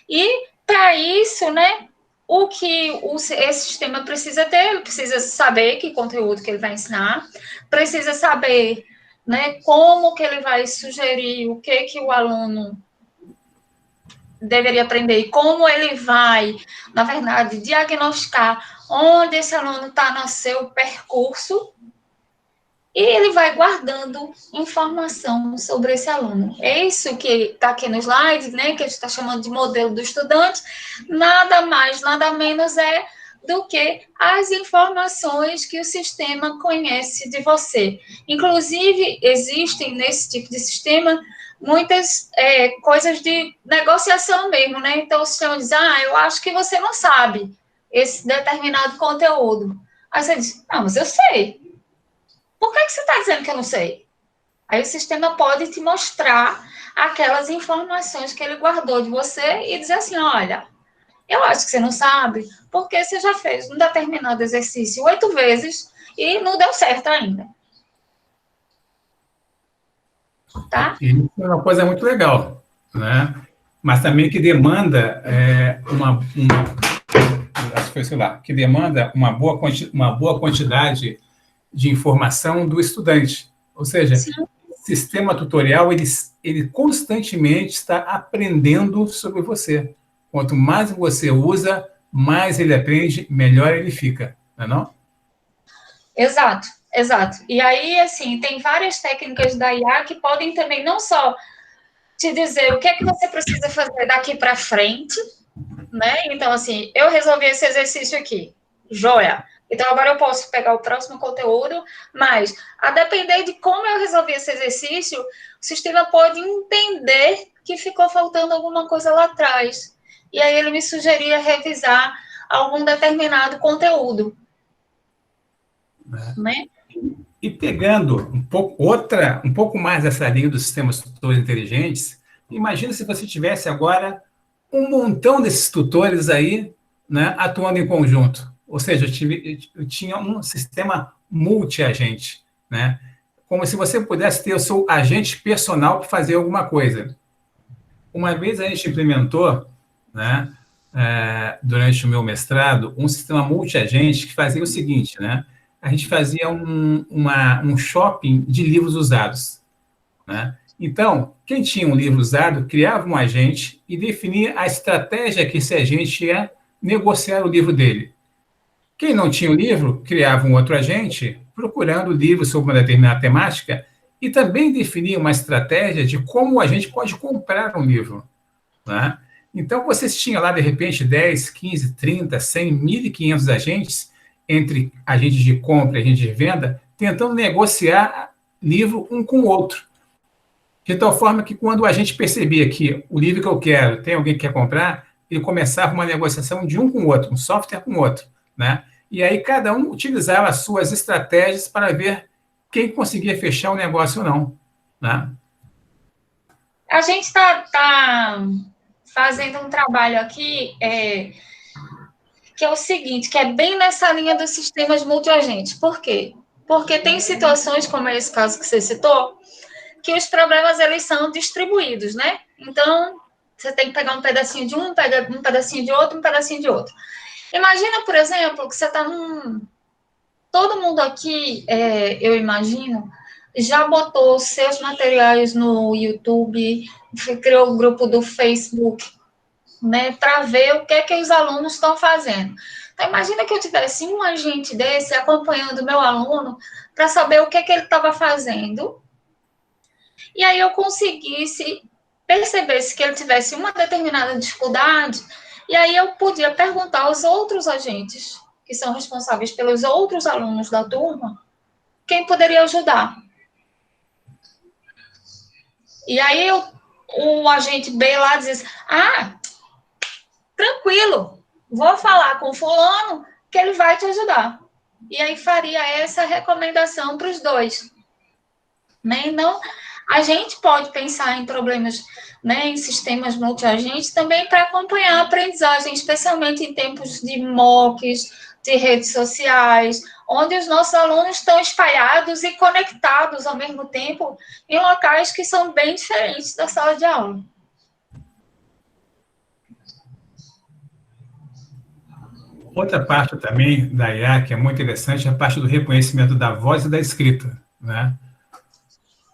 E para isso, né, o que esse sistema precisa ter, ele precisa saber que conteúdo que ele vai ensinar, precisa saber, né, como que ele vai sugerir o que o aluno deveria aprender e como ele vai, na verdade, diagnosticar onde esse aluno está no seu percurso e ele vai guardando informação sobre esse aluno. É isso que está aqui no slide, né, que a gente está chamando de modelo do estudante, nada mais, nada menos é do que as informações que o sistema conhece de você. Inclusive, existem nesse tipo de sistema muitas coisas de negociação mesmo, né? Então, o sistema diz, eu acho que você não sabe esse determinado conteúdo. Aí você diz, mas eu sei. Por que você está dizendo que eu não sei? Aí o sistema pode te mostrar aquelas informações que ele guardou de você e dizer assim, olha, eu acho que você não sabe, porque você já fez um determinado exercício 8 vezes e não deu certo ainda. Tá? Isso é uma coisa muito legal, né? Mas também que demanda acho que foi, sei lá, que demanda uma boa quantidade de informação do estudante. Ou seja, sim, sistema tutorial, ele constantemente está aprendendo sobre você. Quanto mais você usa, mais ele aprende, melhor ele fica, não é não? Exato, exato. E aí, assim, tem várias técnicas da IA que podem também não só te dizer o que é que você precisa fazer daqui para frente, né? Então, assim, eu resolvi esse exercício aqui, joia. Então, agora eu posso pegar o próximo conteúdo, mas, a depender de como eu resolvi esse exercício, o sistema pode entender que ficou faltando alguma coisa lá atrás. E aí ele me sugeria revisar algum determinado conteúdo. Né? E pegando um pouco mais essa linha dos sistemas tutores inteligentes, imagina se você tivesse agora um montão desses tutores aí, né, atuando em conjunto. Ou seja, eu tinha um sistema multi-agente, né? Como se você pudesse ter o seu agente personal para fazer alguma coisa. Uma vez a gente implementou, né, durante o meu mestrado, um sistema multi-agente que fazia o seguinte, né? A gente fazia um shopping de livros usados, né? Então, quem tinha um livro usado criava um agente e definia a estratégia que esse agente ia negociar o livro dele. Quem não tinha o livro, criava um outro agente, procurando livros sobre uma determinada temática, e também definia uma estratégia de como o agente pode comprar um livro, né? Então, vocês tinham lá, de repente, 10, 15, 30, 100, 1.500 agentes, entre agentes de compra e agentes de venda, tentando negociar livro um com o outro. De tal forma que, quando a gente percebia que o livro que eu quero tem alguém que quer comprar, ele começava uma negociação de um com o outro, um software com o outro, né? E aí cada um utilizava as suas estratégias para ver quem conseguia fechar o negócio ou não, né? A gente está fazendo um trabalho aqui que é o seguinte, que é bem nessa linha dos sistemas multiagentes. Por quê? Porque tem situações, como é esse caso que você citou, que os problemas, eles são distribuídos, né? Então, você tem que pegar um pedacinho de um, pega um pedacinho de outro, um pedacinho de outro. Imagina, por exemplo, que você está todo mundo aqui, eu imagino, já botou seus materiais no YouTube, criou o grupo do Facebook, né, para ver o que é que os alunos estão fazendo. Então, imagina que eu tivesse um agente desse acompanhando o meu aluno para saber o que é que ele estava fazendo, e aí eu conseguisse perceber se que ele tivesse uma determinada dificuldade, e aí eu podia perguntar aos outros agentes que são responsáveis pelos outros alunos da turma, quem poderia ajudar. E aí o agente B lá diz, tranquilo, vou falar com o fulano que ele vai te ajudar. E aí faria essa recomendação para os dois. Né? Então, a gente pode pensar em problemas, né, em sistemas multiagentes também para acompanhar a aprendizagem, especialmente em tempos de mocks, de redes sociais, onde os nossos alunos estão espalhados e conectados ao mesmo tempo em locais que são bem diferentes da sala de aula. Outra parte também da IA que é muito interessante é a parte do reconhecimento da voz e da escrita, né?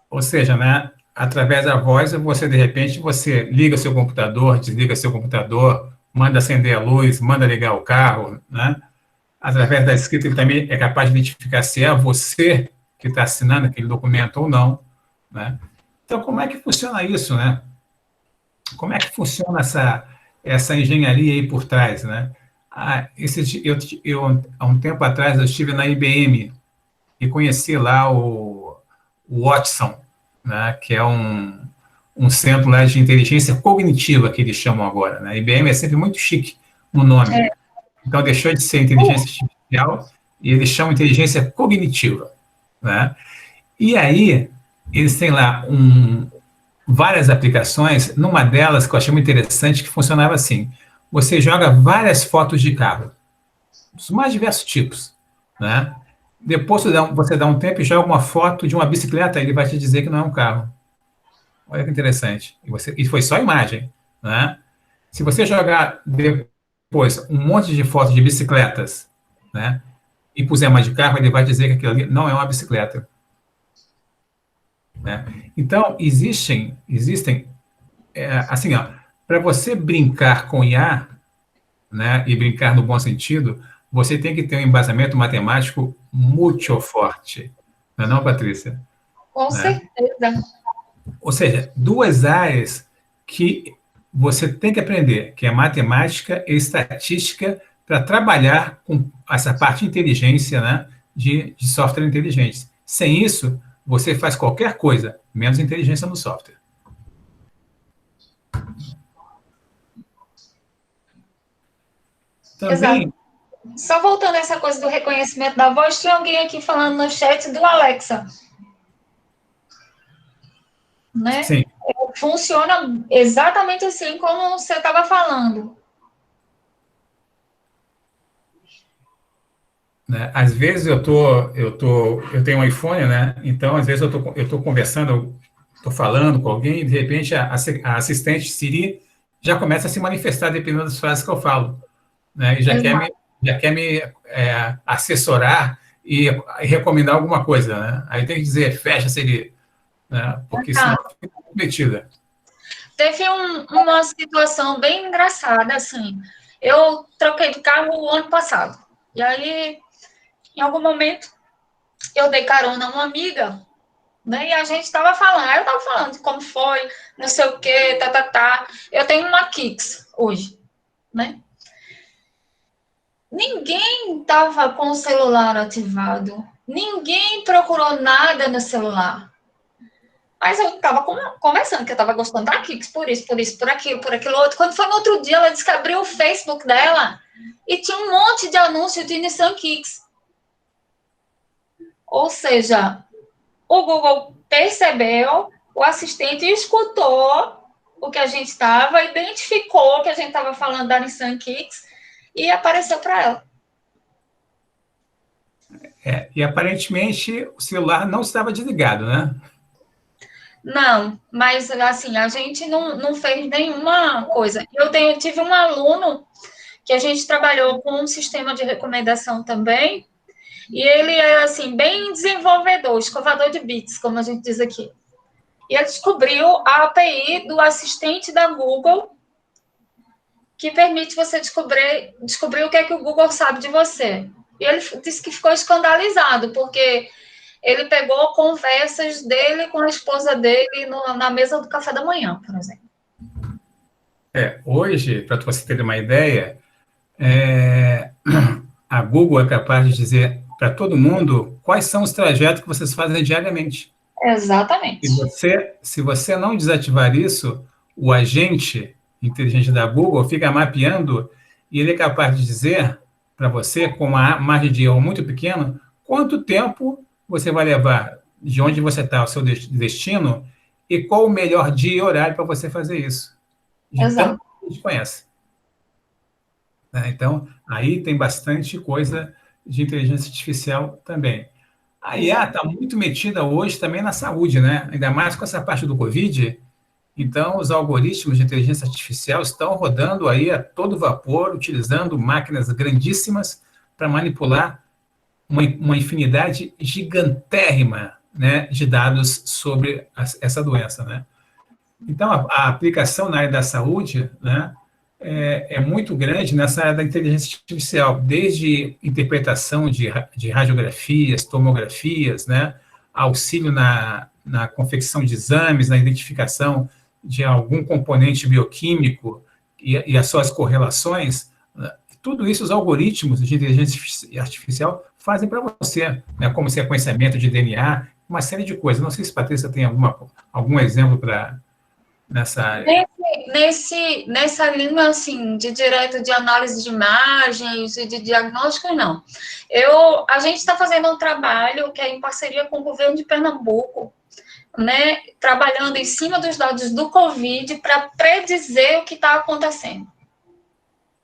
Ou seja, né, através da voz, você, de repente, você liga seu computador, desliga seu computador, manda acender a luz, manda ligar o carro, né? Através da escrita, ele também é capaz de identificar se é você que está assinando aquele documento ou não, né? Então, como é que funciona isso, né? Como é que funciona essa engenharia aí por trás, né? Há um tempo atrás, eu estive na IBM e conheci lá o Watson, né, que é um centro lá de inteligência cognitiva, que eles chamam agora. Né? A IBM é sempre muito chique no nome. Então, deixou de ser inteligência artificial e eles chamam inteligência cognitiva. Né? E aí, eles têm lá várias aplicações, numa delas que eu achei muito interessante, que funcionava assim. Você joga várias fotos de carro, dos mais diversos tipos, né? Depois você dá um tempo e joga uma foto de uma bicicleta, ele vai te dizer que não é um carro. Olha que interessante. E foi só imagem, né? Se você jogar depois um monte de fotos de bicicletas, né, e puser uma de carro, ele vai dizer que aquilo ali não é uma bicicleta. né? Então, existem assim, ó, para você brincar com IA, né, e brincar no bom sentido, você tem que ter um embasamento matemático muito forte, não é não, Patrícia? Com Né? certeza. Ou seja, duas áreas que você tem que aprender, que é matemática e estatística, para trabalhar com essa parte de inteligência, né, de software inteligente. Sem isso, você faz qualquer coisa, menos inteligência no software. Exato. Também, Só voltando a essa coisa do reconhecimento da voz, tinha alguém aqui falando no chat do Alexa, né? sim, Funciona exatamente assim como você estava falando. né, às vezes eu tenho um iPhone, né? Então, às vezes eu tô conversando, estou falando com alguém, e de repente a assistente Siri já começa a se manifestar dependendo das frases que eu falo, né? E Exato. já quer me assessorar e recomendar alguma coisa, né? Aí tem que dizer, fecha Siri, né? Porque senão fica comprometida. Teve uma situação bem engraçada, assim. Eu troquei de carro o ano passado. E aí, em algum momento, eu dei carona a uma amiga, né? E a gente estava falando. Aí eu estava falando de como foi, não sei o quê, tá, tá, tá. Eu tenho uma Kicks hoje, né? Ninguém estava com o celular ativado. Ninguém procurou nada no celular. Mas eu estava conversando que eu estava gostando da Kicks, por isso, por aquilo outro. Quando foi no outro dia, ela descobriu o Facebook dela e tinha um monte de anúncios de Nissan Kicks. Ou seja, o Google percebeu, o assistente escutou o que a gente estava, identificou que a gente estava falando da Nissan Kicks e apareceu para ela. E aparentemente o celular não estava desligado, né? Não, mas assim, a gente não fez nenhuma coisa. Tive um aluno que a gente trabalhou com um sistema de recomendação também, e ele é assim, bem desenvolvedor, escovador de bits, como a gente diz aqui. E ele descobriu a API do assistente da Google, que permite você descobrir o que é que o Google sabe de você. E ele disse que ficou escandalizado, porque ele pegou conversas dele com a esposa dele na mesa do café da manhã, por exemplo. Hoje, para você ter uma ideia, a Google é capaz de dizer para todo mundo quais são os trajetos que vocês fazem diariamente. Exatamente. Se você não desativar isso, o agente inteligente da Google fica mapeando e ele é capaz de dizer para você, com uma margem de erro muito pequena, quanto tempo você vai levar de onde você está ao seu destino e qual o melhor dia e horário para você fazer isso. De tanto Exato. que a gente conhece. Né? Então, aí tem bastante coisa de inteligência artificial também. A IA Exato. está muito metida hoje também na saúde, né? Ainda mais com essa parte do Covid. Então, os algoritmos de inteligência artificial estão rodando aí a todo vapor, utilizando máquinas grandíssimas para manipular uma infinidade gigantérrima, né, de dados sobre essa doença, né? Então, a aplicação na área da saúde, né, é muito grande nessa área da inteligência artificial, desde interpretação de radiografias, tomografias, né, auxílio na confecção de exames, na identificação de algum componente bioquímico e as suas correlações, né, tudo isso os algoritmos de inteligência artificial fazem para você, né, como sequenciamento de DNA, uma série de coisas. Não sei se a Patrícia tem algum exemplo nessa área. Nessa linha, assim, de direto de análise de imagens e de diagnóstico, não. A gente está fazendo um trabalho que é em parceria com o governo de Pernambuco, né, trabalhando em cima dos dados do Covid para predizer o que está acontecendo,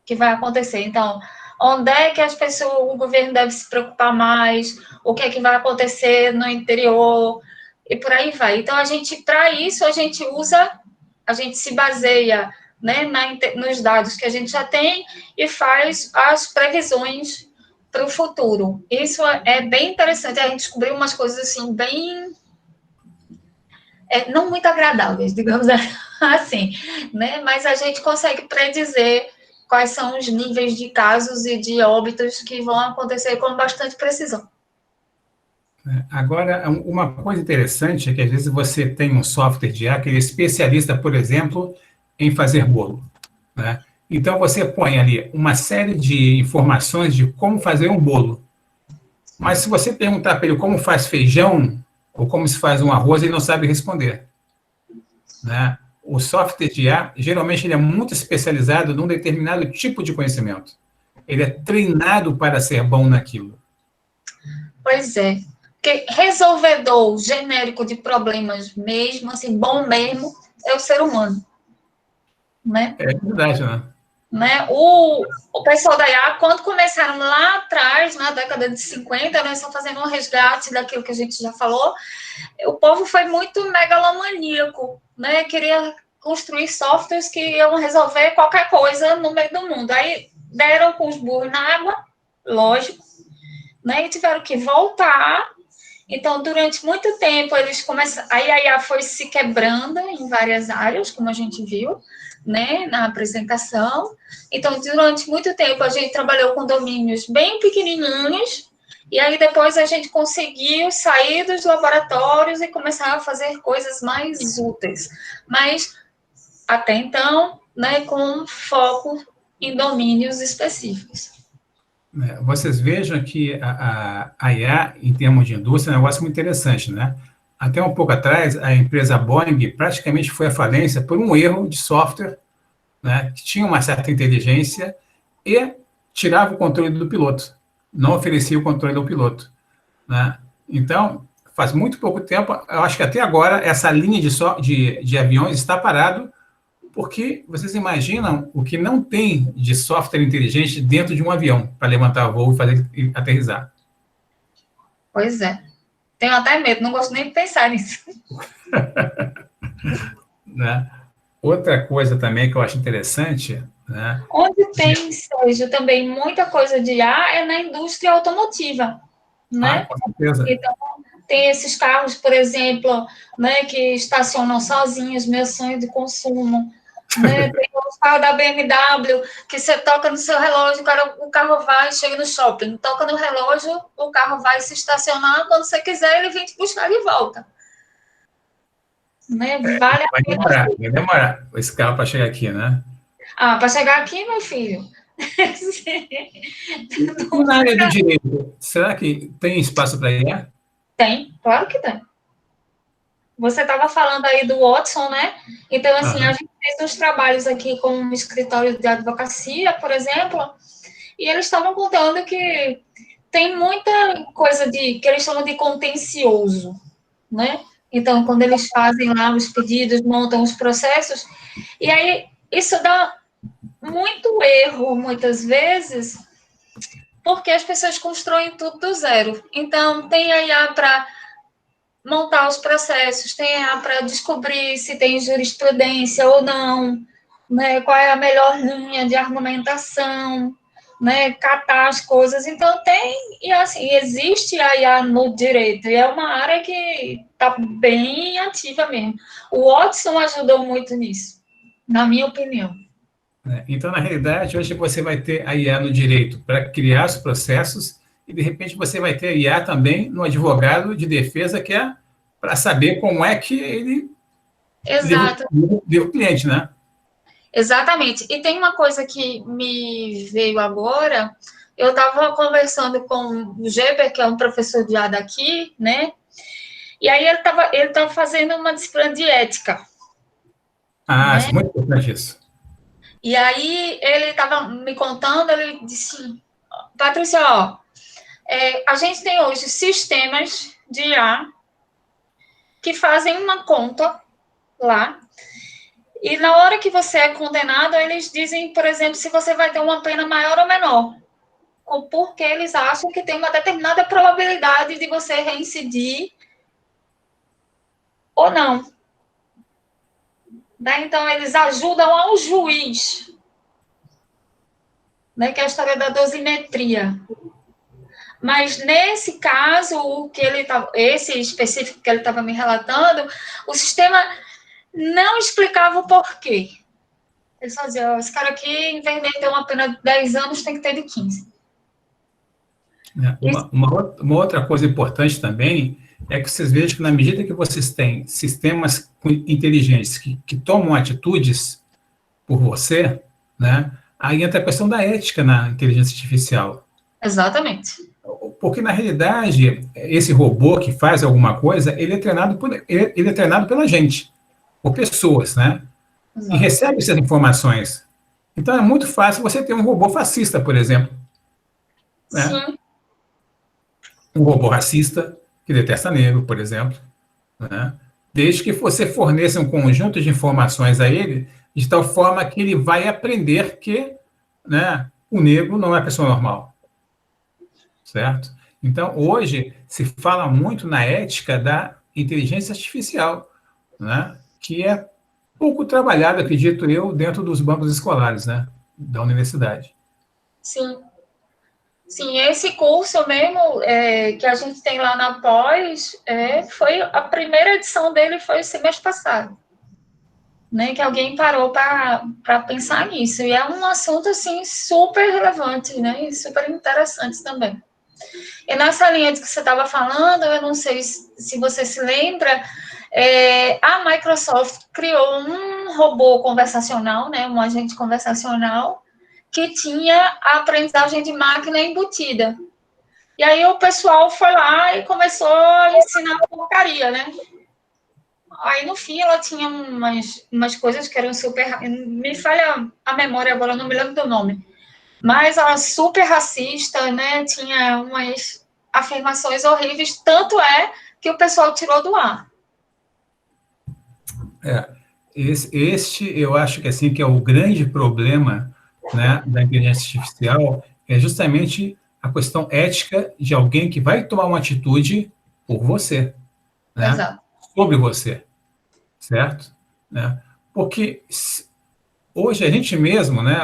que vai acontecer. Então, onde é que o governo deve se preocupar mais, o que é que vai acontecer no interior, e por aí vai. Então, para isso, a gente se baseia, né, nos dados que a gente já tem e faz as previsões para o futuro. Isso é bem interessante. A gente descobriu umas coisas assim não muito agradáveis, digamos assim, né? Mas a gente consegue predizer quais são os níveis de casos e de óbitos que vão acontecer com bastante precisão. Agora, uma coisa interessante é que às vezes você tem um software de IA que ele é especialista, por exemplo, em fazer bolo, né? Então você põe ali uma série de informações de como fazer um bolo. Mas se você perguntar para ele como faz feijão ou como se faz um arroz, ele não sabe responder, né? O software de IA, geralmente, ele é muito especializado num determinado tipo de conhecimento. Ele é treinado para ser bom naquilo. Pois é. Porque resolvedor genérico de problemas mesmo, assim, bom mesmo, é o ser humano, né? É verdade, né? Né? O pessoal da IA, quando começaram lá atrás, na década de 50, né, estão fazendo um resgate daquilo que a gente já falou, o povo foi muito megalomaníaco, né? Queria construir softwares que iam resolver qualquer coisa no meio do mundo. Aí deram com os burros na água, lógico, né? E tiveram que voltar. Então, durante muito tempo, eles começaram. A IA foi se quebrando em várias áreas, como a gente viu, né, na apresentação. Então, durante muito tempo, a gente trabalhou com domínios bem pequenininhos, e aí depois a gente conseguiu sair dos laboratórios e começar a fazer coisas mais úteis. Mas, até então, né, com foco em domínios específicos. Vocês vejam que a IA, em termos de indústria, é um negócio muito interessante, né? Até um pouco atrás, a empresa Boeing praticamente foi à falência por um erro de software, né, que tinha uma certa inteligência e tirava o controle do piloto, não oferecia o controle ao piloto, né? Então, faz muito pouco tempo, eu acho que até agora, essa linha de aviões está parado, porque vocês imaginam o que não tem de software inteligente dentro de um avião para levantar voo e fazer aterrissar. Pois é. Tenho até medo, não gosto nem de pensar nisso. Né? Outra coisa também que eu acho interessante, né? Onde tem, Sérgio, também muita coisa de IA é na indústria automotiva, né? Com certeza. Então, tem esses carros, por exemplo, né, que estacionam sozinhos, meu sonho de consumo, né? Tem os carros da BMW, que você toca no seu relógio, o carro vai, chega no shopping, toca no relógio, o carro vai se estacionar, quando você quiser, ele vem te buscar de volta. Né? Vale a pena. Vai demorar esse carro para chegar aqui, né? Para chegar aqui, meu filho. E na área do direito, será que tem espaço para IA? Tem, claro que tem. Você estava falando aí do Watson, né? Então, assim, a gente fez uns trabalhos aqui com um escritório de advocacia, por exemplo, e eles estavam contando que tem muita coisa que eles chamam de contencioso, né? Então, quando eles fazem lá os pedidos, montam os processos, e aí isso dá muito erro, muitas vezes, porque as pessoas constroem tudo do zero. Então, tem a IA para montar os processos, tem a IA para descobrir se tem jurisprudência ou não, né? Qual é a melhor linha de argumentação, né? Catar as coisas. Então, e assim, existe a IA no direito, e é uma área que está bem ativa mesmo. O Watson ajudou muito nisso, na minha opinião. Então, na realidade, hoje você vai ter a IA no direito para criar os processos e, de repente, você vai ter a IA também no advogado de defesa, que é para saber como é que ele Exato. leva o cliente, né? Exatamente. E tem uma coisa que me veio agora. Eu estava conversando com o Geber, que é um professor de IA daqui, né? E aí ele tava fazendo uma disciplina de ética. Né? Muito importante isso. E aí ele estava me contando, ele disse, Patrícia, ó, a gente tem hoje sistemas de IA que fazem uma conta lá, e na hora que você é condenado, eles dizem, por exemplo, se você vai ter uma pena maior ou menor, porque eles acham que tem uma determinada probabilidade de você reincidir ou não. Né? Então, eles ajudam ao juiz, né? Que é a história da dosimetria. Mas nesse caso, esse específico que ele estava me relatando, o sistema não explicava o porquê. Ele só dizia, esse cara aqui, em vez de ter uma pena de 10 anos, tem que ter de 15. Uma outra coisa importante também é que vocês vejam que, na medida que vocês têm sistemas inteligentes que tomam atitudes por você, né, aí entra a questão da ética na inteligência artificial. Exatamente. Porque, na realidade, esse robô que faz alguma coisa, ele é treinado pela gente, por pessoas, né? Exato. E recebe essas informações. Então, é muito fácil você ter um robô fascista, por exemplo. Né? Sim. Um robô racista, que detesta negro, por exemplo. Né? Desde que você forneça um conjunto de informações a ele, de tal forma que ele vai aprender que, né, o negro não é pessoa normal. Certo? Então, hoje, se fala muito na ética da inteligência artificial, né? Que é pouco trabalhada, acredito eu, dentro dos bancos escolares, né? Da universidade. Sim. Sim, esse curso mesmo que a gente tem lá na pós, foi a primeira edição dele foi o semestre passado. Né, que alguém parou para pensar nisso. E é um assunto, assim, super relevante, né? E super interessante também. E nessa linha de que você estava falando, eu não sei se você se lembra, a Microsoft criou um robô conversacional, né, um agente conversacional, que tinha a aprendizagem de máquina embutida. E aí o pessoal foi lá e começou a ensinar porcaria, né? Aí, no fim, ela tinha umas coisas que eram super... Me falha a memória agora, eu não me lembro do nome. Mas ela super racista, né? Tinha umas afirmações horríveis, tanto que o pessoal tirou do ar. Este eu acho que assim que é o grande problema, né, da inteligência artificial, é justamente a questão ética de alguém que vai tomar uma atitude por você, né? Exato. Sobre você, certo? Né? Porque hoje a gente mesmo, né,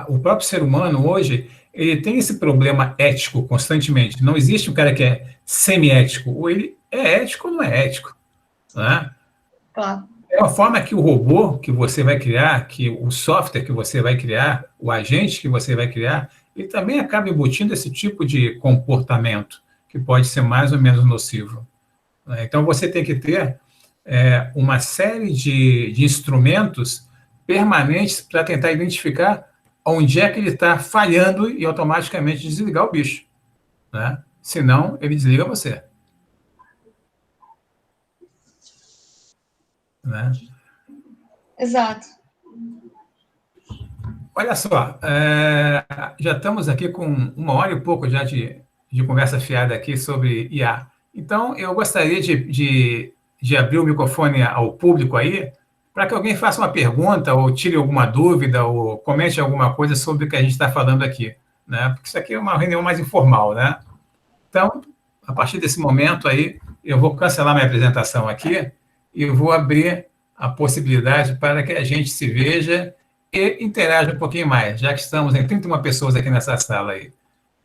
o próprio ser humano hoje, ele tem esse problema ético constantemente. Não existe um cara que é semi-ético, ou ele é ético ou não é ético, né? Claro. É a forma que o robô que você vai criar, que o software que você vai criar, o agente que você vai criar, ele também acaba embutindo esse tipo de comportamento que pode ser mais ou menos nocivo. Então, você tem que ter uma série de instrumentos permanentes para tentar identificar onde é que ele está falhando e automaticamente desligar o bicho. Né? Senão, ele desliga você. Né? Exato. Olha só, já estamos aqui com 1 hora e pouco já de conversa fiada aqui sobre IA. Então, eu gostaria de abrir o microfone ao público aí, para que alguém faça uma pergunta, ou tire alguma dúvida, ou comente alguma coisa sobre o que a gente está falando aqui. Né? Porque isso aqui é uma reunião mais informal, né? Então, a partir desse momento aí, eu vou cancelar minha apresentação aqui e vou abrir a possibilidade para que a gente se veja e interaja um pouquinho mais, já que estamos em 31 pessoas aqui nessa sala aí.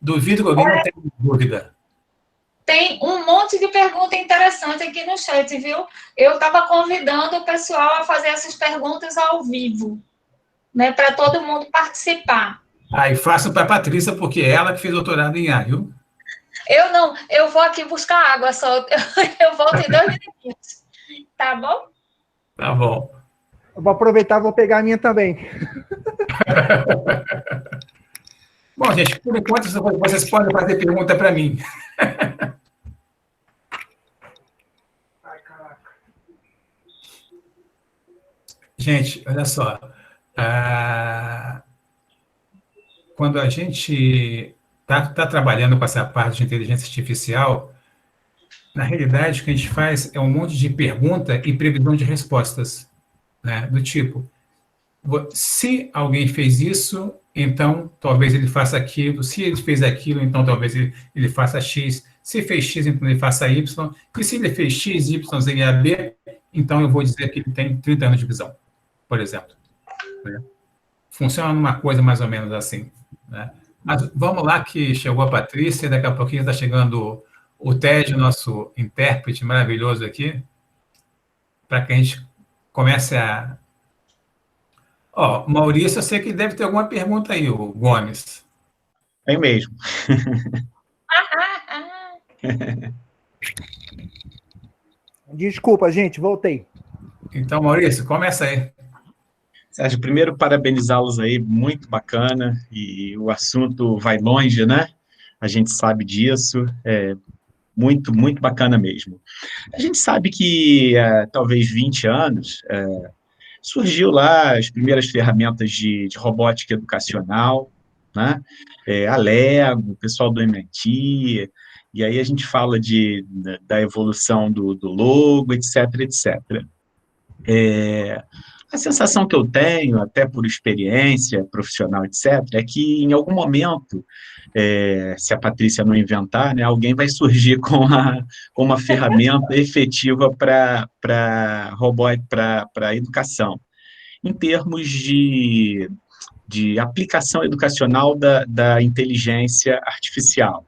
Duvido que alguém não tenha dúvida. Tem um monte de pergunta interessante aqui no chat, viu? Eu estava convidando o pessoal a fazer essas perguntas ao vivo, né, para todo mundo participar. E faço para a Patrícia, porque é ela que fez doutorado em IA, viu? Eu não, eu vou aqui buscar água só, eu volto em 2 minutos, tá bom? Tá bom. Eu vou aproveitar e vou pegar a minha também. Bom, gente, por enquanto vocês podem fazer pergunta para mim. Ai, caraca. Gente, olha só. Quando a gente está trabalhando com essa parte de inteligência artificial, na realidade, o que a gente faz é um monte de pergunta e previsão de respostas. Né? Do tipo, se alguém fez isso, então talvez ele faça aquilo. Se ele fez aquilo, então talvez ele faça X. Se fez X, então ele faça Y. E se ele fez X, Y, Z e A, B, então eu vou dizer que ele tem 30 anos de visão, por exemplo. Né? Funciona numa coisa mais ou menos assim. Né? Mas vamos lá que chegou a Patrícia, daqui a pouquinho está chegando o Ted, nosso intérprete maravilhoso aqui, para que a gente comece a... Ó, Maurício, eu sei que deve ter alguma pergunta aí, o Gomes. Tem mesmo. Desculpa, gente, voltei. Então, Maurício, começa aí. Sérgio, primeiro parabenizá-los aí, muito bacana, e o assunto vai longe, né? A gente sabe disso, muito, muito bacana mesmo. A gente sabe que, talvez 20 anos, surgiu lá as primeiras ferramentas de robótica educacional, né? A Lego, o pessoal do MIT, e aí a gente fala da evolução do logo, etc, etc. A sensação que eu tenho, até por experiência profissional, etc., é que em algum momento, se a Patrícia não inventar, né, alguém vai surgir com uma ferramenta efetiva para a educação, em termos de aplicação educacional da inteligência artificial.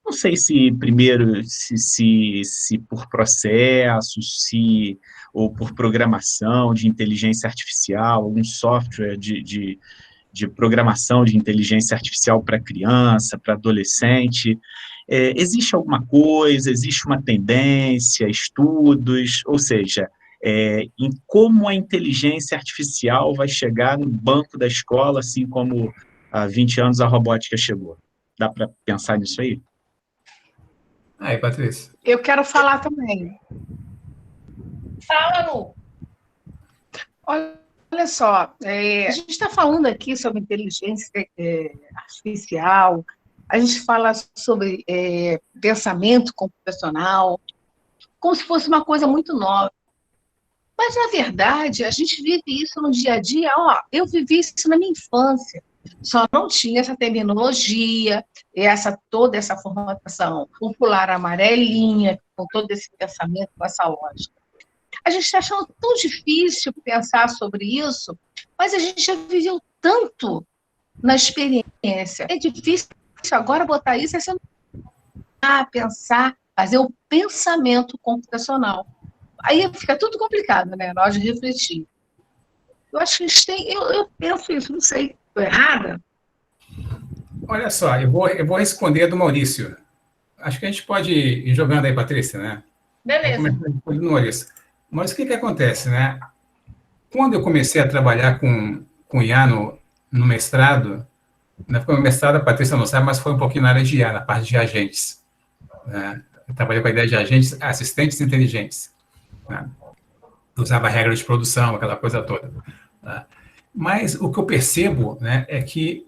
Não sei se primeiro, se por processos, ou por programação de inteligência artificial, algum software de programação de inteligência artificial para criança, para adolescente. Existe alguma coisa, existe uma tendência, estudos, ou seja, em como a inteligência artificial vai chegar no banco da escola, assim como há 20 anos a robótica chegou. Dá para pensar nisso aí? Aí, Patrícia. Eu quero falar também. Fala, Lu. Olha só, a gente está falando aqui sobre inteligência artificial, a gente fala sobre pensamento computacional, como se fosse uma coisa muito nova. Mas, na verdade, a gente vive isso no dia a dia. Eu vivi isso na minha infância. Só não tinha essa terminologia, toda essa formatação popular amarelinha, com todo esse pensamento, com essa lógica. A gente está achando tão difícil pensar sobre isso, mas a gente já viveu tanto na experiência. É difícil agora botar isso, pensar, fazer o pensamento computacional. Aí fica tudo complicado, né? Na hora de refletir. Eu acho que a gente tem... Eu penso isso, não sei. Estou errada? Olha só, eu vou responder do Maurício. Acho que a gente pode ir jogando aí, Patrícia, né? Beleza. Vou começar do Maurício. Mas o que acontece, né? Quando eu comecei a trabalhar com IA no mestrado, né, foi um mestrado, a Patrícia não sabe, mas foi um pouquinho na área de IA, na parte de agentes. Né? Eu trabalhei com a ideia de agentes, assistentes inteligentes. Né? Usava regra de produção, aquela coisa toda. Né? Mas o que eu percebo, né, é que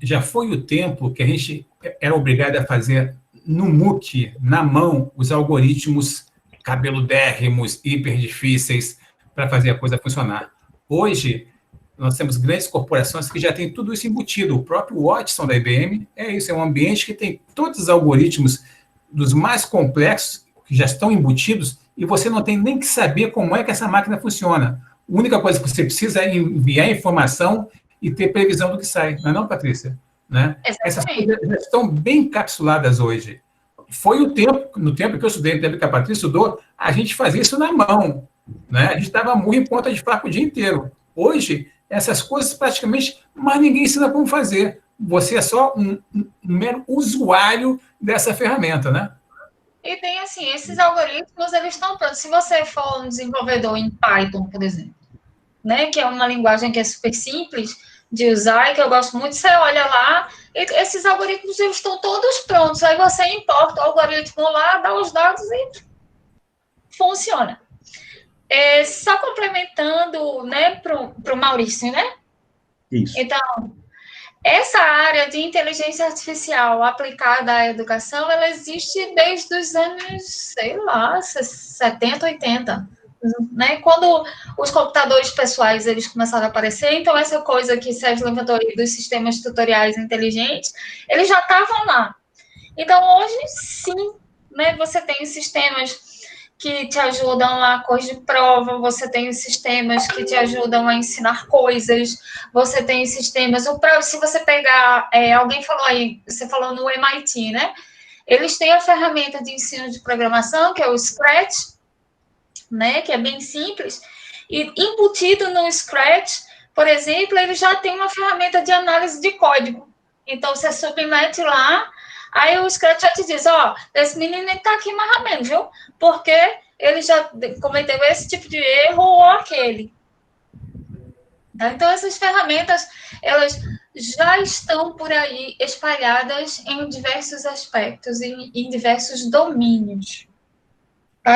já foi o tempo que a gente era obrigado a fazer no MOOC, na mão, os algoritmos cabeludérrimos, hiper difíceis, para fazer a coisa funcionar. Hoje, nós temos grandes corporações que já têm tudo isso embutido. O próprio Watson da IBM é isso, é um ambiente que tem todos os algoritmos dos mais complexos que já estão embutidos e você não tem nem que saber como é que essa máquina funciona. A única coisa que você precisa é enviar informação e ter previsão do que sai. Não é não, Patrícia? Né? Essas coisas já estão bem encapsuladas hoje. Foi no tempo que eu estudei, no tempo que a Patrícia estudou, a gente fazia isso na mão. Né? A gente dava murro em ponta de faca o dia inteiro. Hoje, essas coisas praticamente, mas ninguém ensina como fazer. Você é só um mero usuário dessa ferramenta, né? E tem, assim, esses algoritmos, eles estão prontos. Se você for um desenvolvedor em Python, por exemplo, né, que é uma linguagem que é super simples de usar e que eu gosto muito, você olha lá, e esses algoritmos eles estão todos prontos. Aí você importa o algoritmo lá, dá os dados e funciona. Só complementando, né, para o Maurício, né? Isso. Então, essa área de inteligência artificial aplicada à educação, ela existe desde os anos, sei lá, 70, 80, né? Quando os computadores pessoais eles começaram a aparecer, então essa coisa que Sérgio levantou aí dos sistemas tutoriais inteligentes, eles já estavam lá. Então, hoje, sim, né, você tem sistemas que te ajudam a corrigir prova, você tem os sistemas que te ajudam a ensinar coisas, você tem sistemas, se você pegar, alguém falou aí, você falou no MIT, né? Eles têm a ferramenta de ensino de programação, que é o Scratch, né? Que é bem simples, e embutido no Scratch, por exemplo, ele já tem uma ferramenta de análise de código. Então, você submete lá, aí o Scratch já te diz, esse menino está aqui mais ou menos, viu? Porque ele já cometeu esse tipo de erro ou aquele. Então, essas ferramentas, elas já estão por aí espalhadas em diversos aspectos, em diversos domínios.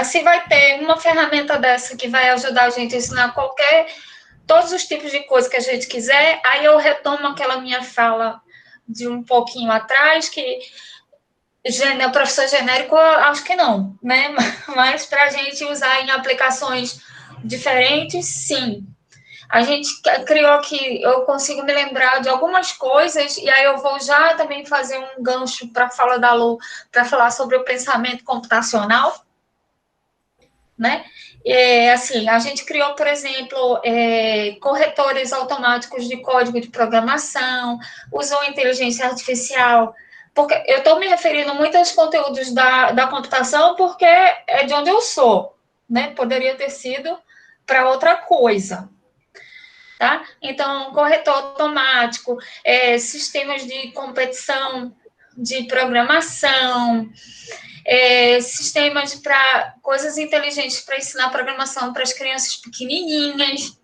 Se vai ter uma ferramenta dessa que vai ajudar a gente a ensinar todos os tipos de coisa que a gente quiser, aí eu retomo aquela minha fala de um pouquinho atrás, que o professor genérico, acho que não, né? Mas para a gente usar em aplicações diferentes, sim. A gente criou aqui, eu consigo me lembrar de algumas coisas, e aí eu vou já também fazer um gancho para a fala da Lu, para falar sobre o pensamento computacional, né? Assim, a gente criou, por exemplo, corretores automáticos de código de programação, usou inteligência artificial, porque eu estou me referindo muito aos conteúdos da computação, porque é de onde eu sou, né? Poderia ter sido para outra coisa, tá? Então, corretor automático, sistemas de competição de programação, sistemas para coisas inteligentes para ensinar programação para as crianças pequenininhas,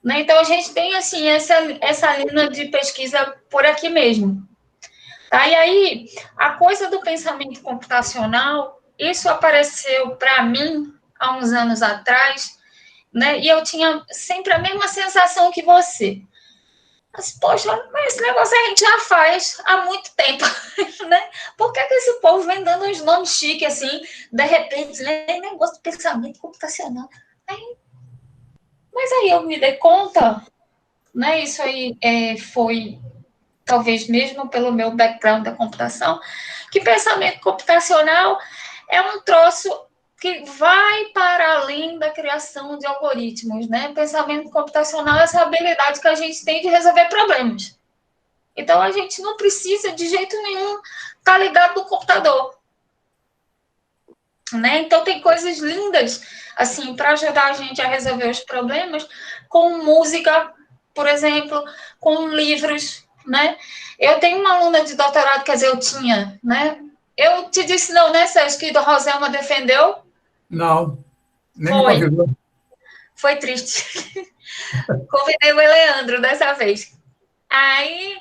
né? Então, a gente tem, assim, essa linha de pesquisa por aqui mesmo. Tá? E aí, a coisa do pensamento computacional, isso apareceu para mim há uns anos atrás, né? E eu tinha sempre a mesma sensação que você. Mas, poxa, mas esse negócio a gente já faz há muito tempo, né? Por que esse povo vem dando uns nomes chiques, assim, de repente, né? Negócio de pensamento computacional. Mas aí eu me dei conta, né? Isso aí foi, talvez mesmo pelo meu background da computação, que pensamento computacional é um troço que vai para além da criação de algoritmos, né? Pensamento computacional é essa habilidade que a gente tem de resolver problemas. Então, a gente não precisa, de jeito nenhum, estar ligado no computador. Né? Então, tem coisas lindas, assim, para ajudar a gente a resolver os problemas, com música, por exemplo, com livros, né? Eu tenho uma aluna de doutorado, quer dizer, eu tinha, né? Eu te disse não, né, Sérgio, que a Roselma defendeu? Não, nem me convidou. Foi triste. Convidei o Leandro dessa vez. Aí,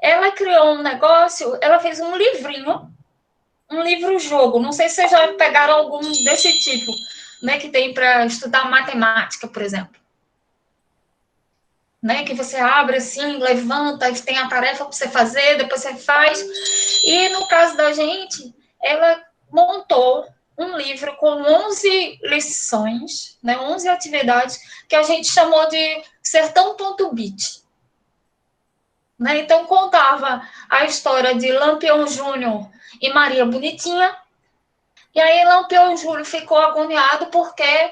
ela criou um negócio, ela fez um livrinho, um livro-jogo. Não sei se vocês já pegaram algum desse tipo, né, que tem para estudar matemática, por exemplo. Né, que você abre assim, levanta, tem a tarefa para você fazer, depois você faz. E no caso da gente, ela montou um livro com 11 lições, né, 11 atividades, que a gente chamou de Sertão.bit. Né? Então, contava a história de Lampião Júnior e Maria Bonitinha, e aí Lampião Júnior ficou agoniado porque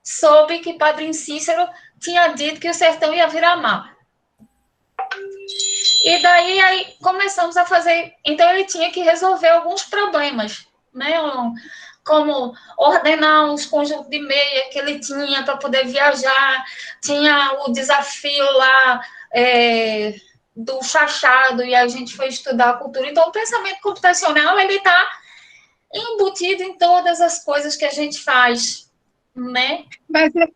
soube que Padre Cícero tinha dito que o sertão ia virar mar. E daí aí começamos a fazer... Então, ele tinha que resolver alguns problemas, né? Como ordenar os conjuntos de meia que ele tinha para poder viajar. Tinha o desafio lá do chachado, e a gente foi estudar a cultura. Então, o pensamento computacional, ele está embutido em todas as coisas que a gente faz, né?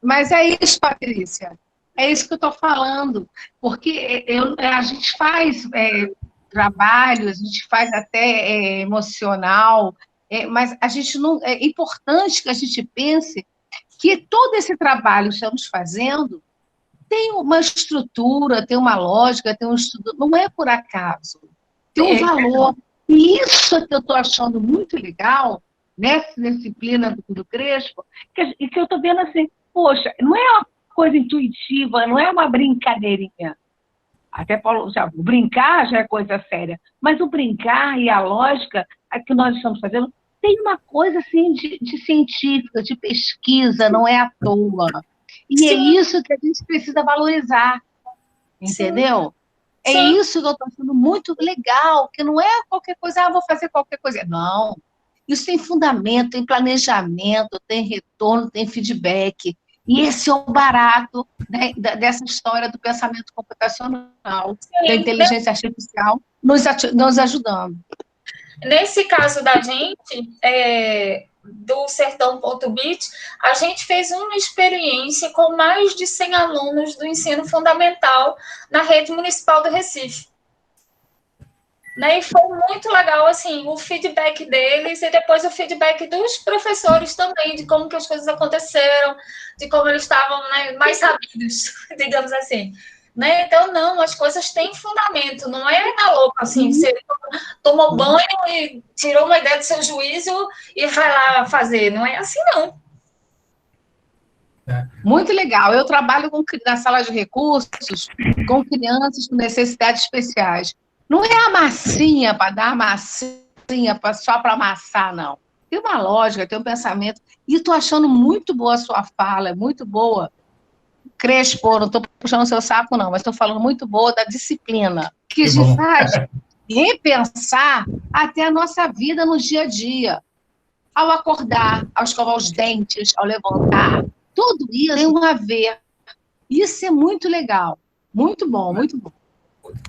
Mas é isso, Patrícia. É isso que eu estou falando. Porque a gente faz trabalho, a gente faz até emocional, mas a gente não. É importante que a gente pense que todo esse trabalho que estamos fazendo tem uma estrutura, tem uma lógica, tem um estudo, não é por acaso, tem um valor. E isso é que eu estou achando muito legal nessa disciplina do Crespo, que eu estou vendo assim, poxa, não é uma coisa intuitiva, não é uma brincadeirinha. Até Paulo, o brincar já é coisa séria, mas o brincar e a lógica que nós estamos fazendo tem uma coisa assim de científica, de pesquisa, não é à toa. E é isso que a gente precisa valorizar, entendeu? É isso que eu estou achando muito legal, que não é qualquer coisa, vou fazer qualquer coisa. Não, isso tem fundamento, tem planejamento, tem retorno, tem feedback. E esse é o barato, né, dessa história do pensamento computacional, da inteligência artificial, nos ajudando. Nesse caso da gente, do Sertão.bit, a gente fez uma experiência com mais de 100 alunos do ensino fundamental na rede municipal do Recife. Né? E foi muito legal, assim, o feedback deles e depois o feedback dos professores também, de como que as coisas aconteceram, de como eles estavam, né, mais sabidos, digamos assim. Né? Então, não, as coisas têm fundamento, não é na louca, assim, você tomou banho e tirou uma ideia do seu juízo e vai lá fazer, não é assim, não. Muito legal, eu trabalho na sala de recursos com crianças com necessidades especiais. Não é a massinha para dar massinha só para amassar, não. Tem uma lógica, tem um pensamento, e estou achando muito boa a sua fala, é muito boa. Crespo, não estou puxando o seu saco, não, mas estou falando muito boa da disciplina, que te faz repensar até a nossa vida no dia a dia. Ao acordar, ao escovar os dentes, ao levantar, tudo isso tem um a ver. Isso é muito legal, muito bom, muito bom.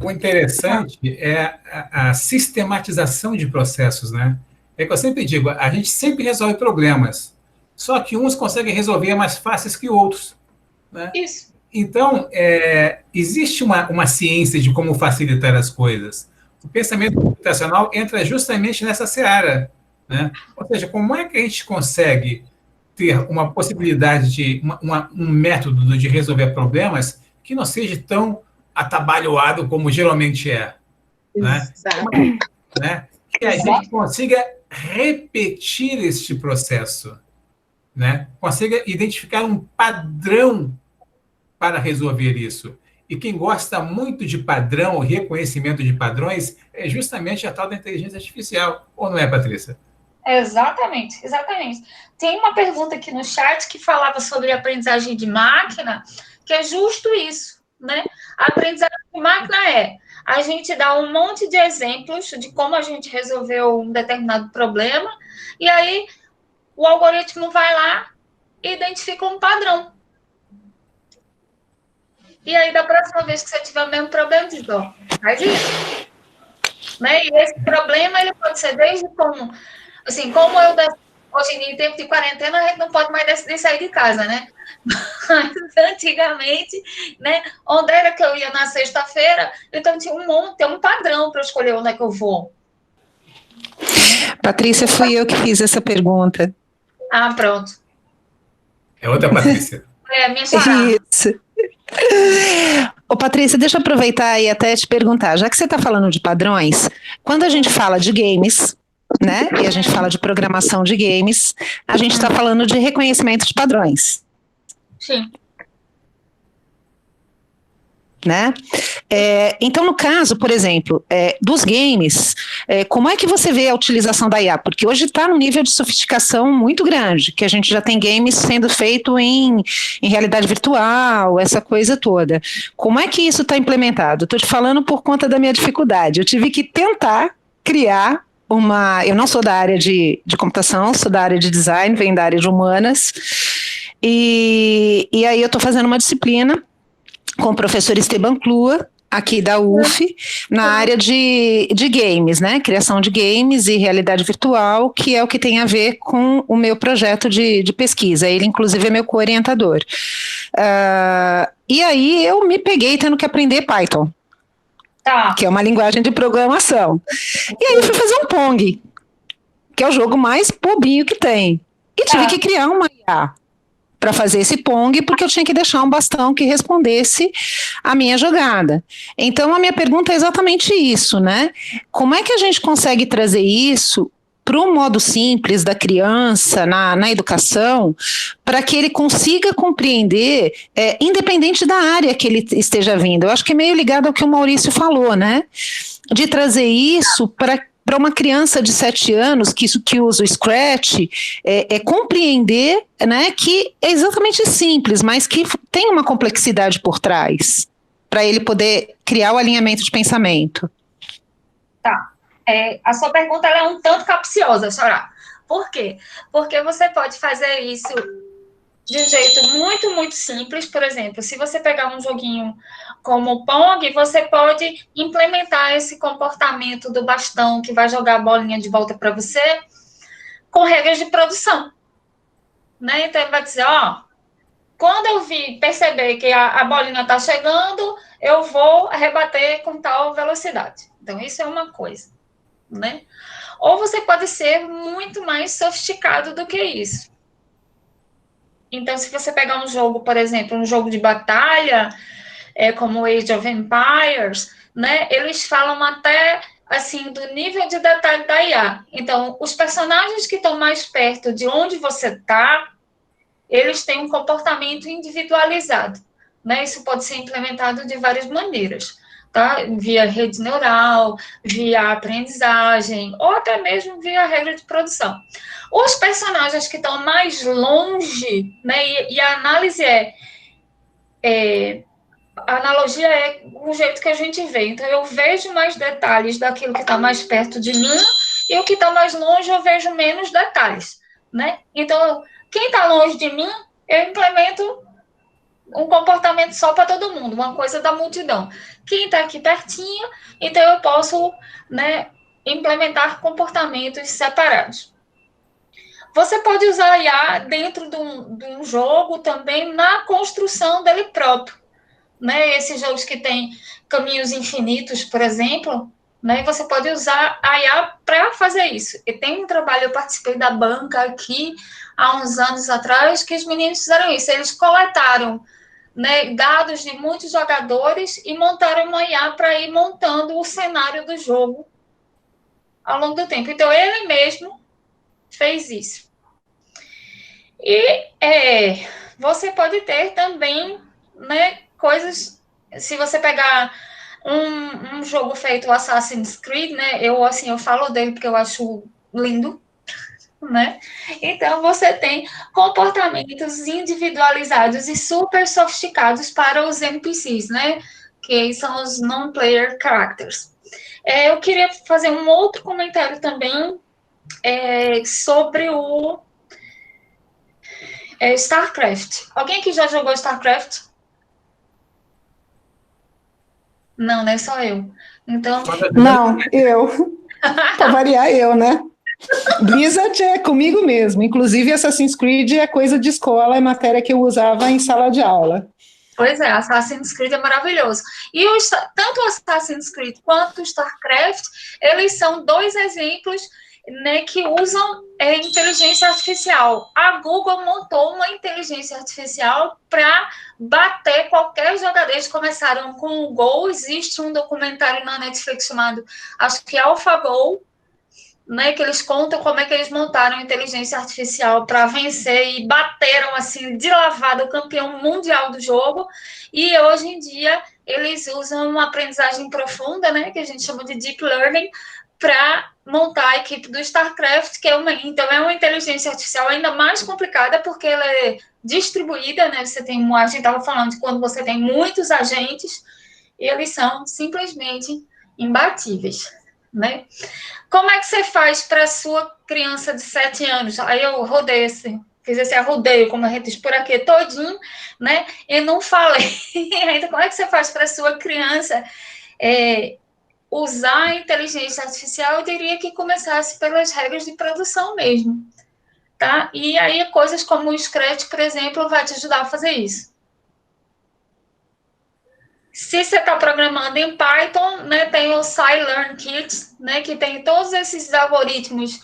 O interessante é a sistematização de processos, né? É que eu sempre digo, a gente sempre resolve problemas, só que uns conseguem resolver mais fáceis que outros. Né? Isso. Então, existe uma ciência de como facilitar as coisas. O pensamento computacional entra justamente nessa seara. Né? Ou seja, como é que a gente consegue ter uma possibilidade de um método de resolver problemas que não seja tão atabalhoado como geralmente é? Né? Né? Que a gente consiga repetir este processo, né? Consiga identificar um padrão para resolver isso. E quem gosta muito de padrão, reconhecimento de padrões, é justamente a tal da inteligência artificial. Ou não é, Patrícia? Exatamente, exatamente. Tem uma pergunta aqui no chat que falava sobre aprendizagem de máquina, que é justo isso, né? A aprendizagem de máquina a gente dá um monte de exemplos de como a gente resolveu um determinado problema, e aí o algoritmo vai lá e identifica um padrão. E aí, da próxima vez que você tiver o mesmo problema, diz, faz isso. Né? E esse problema, ele pode ser desde como... Assim, como hoje em tempo de quarentena, a gente não pode mais decidir sair de casa, né? Mas antigamente, né? Onde era que eu ia na sexta-feira, então tinha um padrão para escolher onde é que eu vou. Patrícia, fui eu que fiz essa pergunta. Ah, pronto. É outra Patrícia. É, minha charada. Isso. Ô, Patrícia, deixa eu aproveitar e até te perguntar, já que você está falando de padrões, quando a gente fala de games, né, e a gente fala de programação de games, a gente está falando de reconhecimento de padrões. Sim. Né? Então, no caso, por exemplo, dos games, como é que você vê a utilização da IA? Porque hoje está num nível de sofisticação muito grande, que a gente já tem games sendo feito em realidade virtual, essa coisa toda. Como é que isso está implementado? Estou te falando por conta da minha dificuldade. Eu tive que tentar criar eu não sou da área de computação, sou da área de design, venho da área de humanas, e aí eu estou fazendo uma disciplina com o professor Esteban Klua, aqui da UF, na área de games, né? Criação de games e realidade virtual, que é o que tem a ver com o meu projeto de pesquisa. Ele, inclusive, é meu co-orientador. E aí eu me peguei tendo que aprender Python, que é uma linguagem de programação. E aí eu fui fazer um Pong, que é o jogo mais bobinho que tem. E tive que criar uma IA para fazer esse Pong, porque eu tinha que deixar um bastão que respondesse a minha jogada. Então, a minha pergunta é exatamente isso, né? Como é que a gente consegue trazer isso para o modo simples da criança na educação, para que ele consiga compreender, independente da área que ele esteja vindo? Eu acho que é meio ligado ao que o Maurício falou, né? De trazer isso para para uma criança de 7 anos que usa o Scratch compreender, né, que é exatamente simples, mas que tem uma complexidade por trás, para ele poder criar o alinhamento de pensamento. Tá. A sua pergunta ela é um tanto capciosa, Sorá. Por quê? Porque você pode fazer isso de um jeito muito, muito simples. Por exemplo, se você pegar um joguinho como o Pong, você pode implementar esse comportamento do bastão que vai jogar a bolinha de volta para você com regras de produção. Né? Então, ele vai dizer, quando eu perceber que a bolinha está chegando, eu vou rebater com tal velocidade. Então, isso é uma coisa. Né? Ou você pode ser muito mais sofisticado do que isso. Então, se você pegar um jogo, por exemplo, um jogo de batalha, como Age of Empires, né, eles falam até, assim, do nível de detalhe da IA. Então, os personagens que estão mais perto de onde você está, eles têm um comportamento individualizado. Né? Isso pode ser implementado de várias maneiras. Tá? Via rede neural, via aprendizagem, ou até mesmo via regra de produção. Os personagens que estão mais longe, né, e a análise a analogia é o jeito que a gente vê. Então, eu vejo mais detalhes daquilo que está mais perto de mim, e o que está mais longe eu vejo menos detalhes. Né? Então, quem está longe de mim, eu implemento um comportamento só para todo mundo, uma coisa da multidão. Quem está aqui pertinho, então eu posso, né, implementar comportamentos separados. Você pode usar a IA dentro de um jogo também na construção dele próprio. Né? Esses jogos que têm caminhos infinitos, por exemplo, né, você pode usar a IA para fazer isso. E tem um trabalho, eu participei da banca aqui há uns anos atrás, que os meninos fizeram isso. Eles coletaram, né, dados de muitos jogadores e montaram uma IA para ir montando o cenário do jogo ao longo do tempo. Então, ele mesmo fez isso. E você pode ter também, né, coisas... Se você pegar um jogo feito Assassin's Creed, né, eu falo dele porque eu acho lindo, né? Então, você tem comportamentos individualizados e super sofisticados para os NPCs, né? Que são os non-player characters. Eu queria fazer um outro comentário também sobre o StarCraft. Alguém que já jogou StarCraft? Não, né? Só eu. Então... Não, eu. Para variar, eu, né? Blizzard é comigo mesmo. Inclusive, Assassin's Creed é coisa de escola, é matéria que eu usava em sala de aula. Pois é, Assassin's Creed é maravilhoso. E tanto o Assassin's Creed quanto o StarCraft, eles são dois exemplos, né, que usam inteligência artificial. A Google montou uma inteligência artificial para bater qualquer jogador. Eles começaram com o Go. Existe um documentário na Netflix chamado, acho que AlphaGo, né, que eles contam como é que eles montaram a inteligência artificial para vencer e bateram, assim, de lavada o campeão mundial do jogo. E hoje em dia eles usam uma aprendizagem profunda, né, que a gente chama de Deep Learning, para montar a equipe do StarCraft, que é uma inteligência artificial ainda mais complicada, porque ela é distribuída, né, a gente estava falando de quando você tem muitos agentes, eles são simplesmente imbatíveis, né? Como é que você faz para a sua criança de 7 anos? Aí eu fiz esse arrodeio, como a gente diz por aqui, todinho, né? E não falei ainda como é que você faz para a sua criança usar a inteligência artificial. Eu diria que começasse pelas regras de produção mesmo, tá? E aí coisas como o Scratch, por exemplo, vai te ajudar a fazer isso. Se você está programando em Python, né, tem o SciLearnKit, né, que tem todos esses algoritmos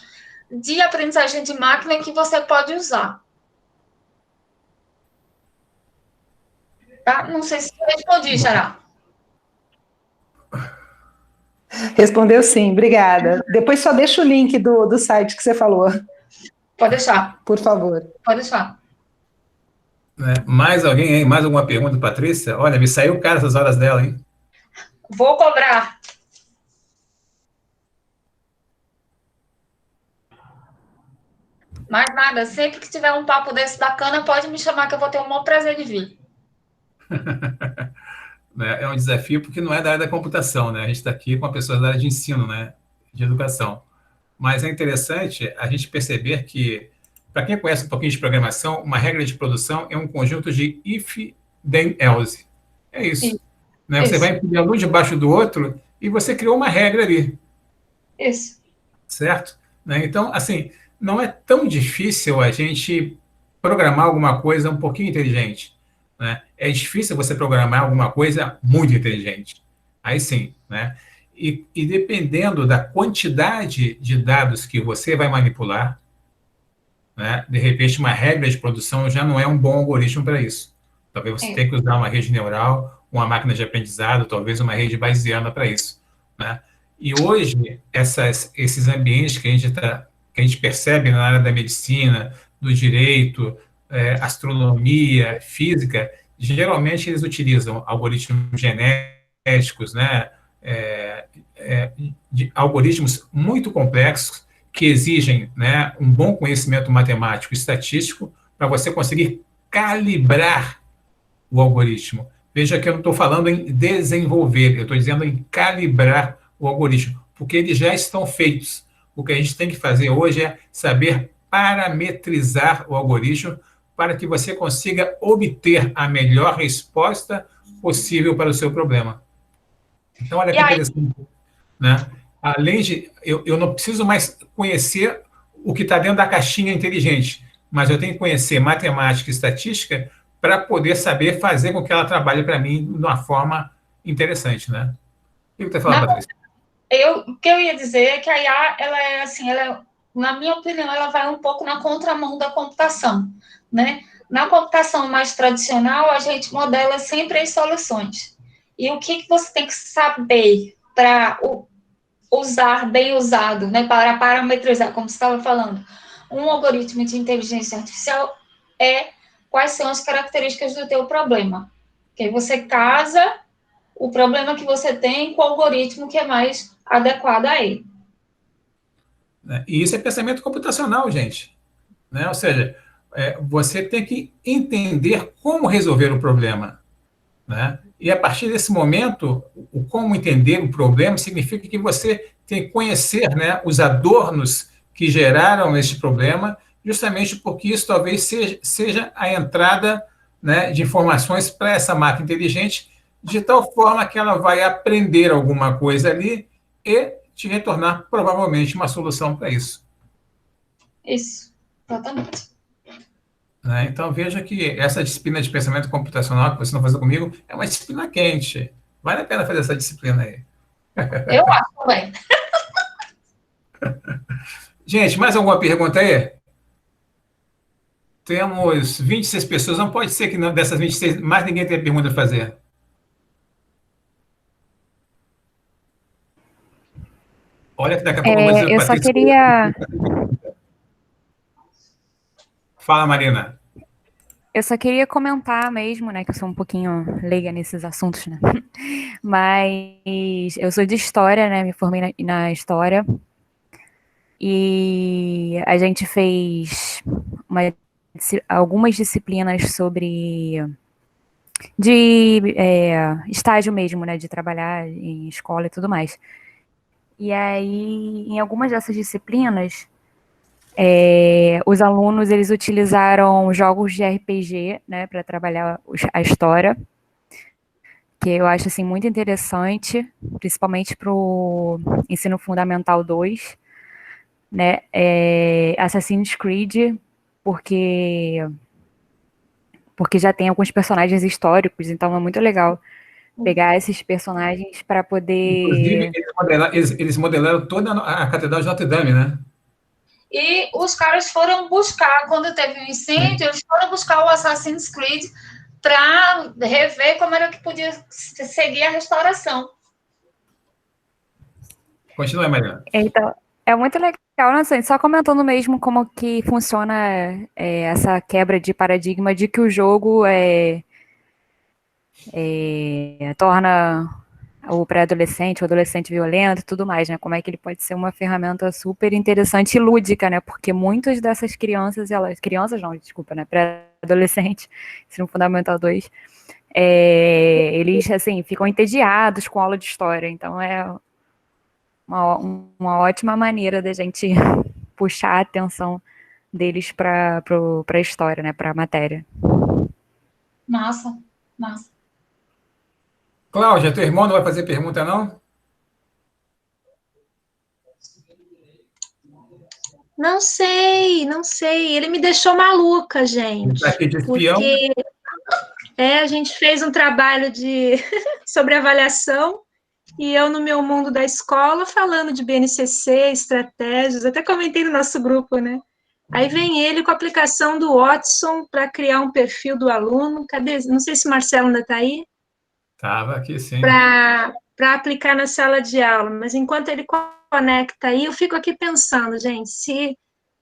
de aprendizagem de máquina que você pode usar. Tá? Não sei se eu respondi, Xará. Respondeu sim, obrigada. Depois só deixa o link do site que você falou. Pode deixar. Por favor. Pode deixar. Mais alguém aí? Mais alguma pergunta, Patrícia? Olha, me saiu caro essas horas dela, hein? Vou cobrar. Mas nada, sempre que tiver um papo desse bacana, pode me chamar que eu vou ter o maior prazer de vir. Né? É um desafio porque não é da área da computação, né? A gente está aqui com pessoas da área de ensino, né? De educação. Mas é interessante a gente perceber que, para quem conhece um pouquinho de programação, uma regra de produção é um conjunto de if, then, else. É isso. Né? Você vai empilhando um debaixo do outro e você criou uma regra ali. Isso. Certo? Né? Então, assim, não é tão difícil a gente programar alguma coisa um pouquinho inteligente. Né? É difícil você programar alguma coisa muito inteligente. Aí sim, né? E dependendo da quantidade de dados que você vai manipular, né? De repente, uma regra de produção já não é um bom algoritmo para isso. Talvez você tenha que usar uma rede neural, uma máquina de aprendizado, talvez uma rede bayesiana para isso. Né? E hoje, esses ambientes que a gente percebe na área da medicina, do direito, astronomia, física, geralmente eles utilizam algoritmos genéticos, né? De algoritmos muito complexos que exigem, né, um bom conhecimento matemático e estatístico para você conseguir calibrar o algoritmo. Veja que eu não estou falando em desenvolver, eu estou dizendo em calibrar o algoritmo, porque eles já estão feitos. O que a gente tem que fazer hoje é saber parametrizar o algoritmo para que você consiga obter a melhor resposta possível para o seu problema. Então, olha que interessante, né? Além de, eu não preciso mais conhecer o que está dentro da caixinha inteligente, mas eu tenho que conhecer matemática e estatística para poder saber fazer com que ela trabalhe para mim de uma forma interessante, né? O que você está falando, Patrícia? O que eu ia dizer é que a IA, ela é assim, na minha opinião, ela vai um pouco na contramão da computação, né? Na computação mais tradicional, a gente modela sempre as soluções. E o que você tem que saber para usar bem usado, né? Para parametrizar, como você estava falando. Um algoritmo de inteligência artificial quais são as características do teu problema. Que aí você casa o problema que você tem com o algoritmo que é mais adequado a ele. E isso é pensamento computacional, gente. Né? Ou seja, você tem que entender como resolver o problema. Né? E a partir desse momento, o como entender o problema significa que você tem que conhecer, né, os adornos que geraram este problema, justamente porque isso talvez seja a entrada, né, de informações para essa máquina inteligente, de tal forma que ela vai aprender alguma coisa ali e te retornar provavelmente uma solução para isso. Isso, exatamente. Então, veja que essa disciplina de pensamento computacional que você não faz comigo é uma disciplina quente. Vale a pena fazer essa disciplina aí. Eu acho também. Gente, mais alguma pergunta aí? Temos 26 pessoas. Não pode ser que dessas 26 mais ninguém tenha pergunta a fazer. Olha que daqui a pouco eu vou dizer... Eu só queria... Fala, Marina. Eu só queria comentar mesmo, né, que eu sou um pouquinho leiga nesses assuntos, né? Mas eu sou de História, né, me formei na História. E a gente fez algumas disciplinas sobre... estágio mesmo, né, de trabalhar em escola e tudo mais. E aí, em algumas dessas disciplinas... os alunos, eles utilizaram jogos de RPG, né, para trabalhar a história, que eu acho, assim, muito interessante, principalmente para o ensino fundamental 2, né, Assassin's Creed, porque já tem alguns personagens históricos, então é muito legal pegar esses personagens para poder... Inclusive, eles modelaram toda a Catedral de Notre Dame, né? E os caras foram buscar, quando teve um incêndio, eles foram buscar o Assassin's Creed para rever como era que podia seguir a restauração. Continua, Mariana. Então, é muito legal, né? Só comentando mesmo como que funciona essa quebra de paradigma de que o jogo torna o pré-adolescente, o adolescente violento e tudo mais, né? Como é que ele pode ser uma ferramenta super interessante e lúdica, né? Porque muitas dessas crianças, crianças não, desculpa, né? Pré-adolescente, ensino fundamental 2, eles, assim, ficam entediados com aula de história, então é uma ótima maneira da gente puxar a atenção deles para a história, né? Para a matéria. Massa. Cláudia, teu irmão não vai fazer pergunta, não? Não sei. Ele me deixou maluca, Ele gente. está aqui de espião. Porque a gente fez um trabalho sobre avaliação e eu, no meu mundo da escola, falando de BNCC, estratégias, até comentei no nosso grupo, né? Aí vem ele com a aplicação do Watson para criar um perfil do aluno. Cadê? Não sei se o Marcelo ainda está aí. Estava aqui, sim. Para aplicar na sala de aula. Mas enquanto ele conecta aí, eu fico aqui pensando, gente, se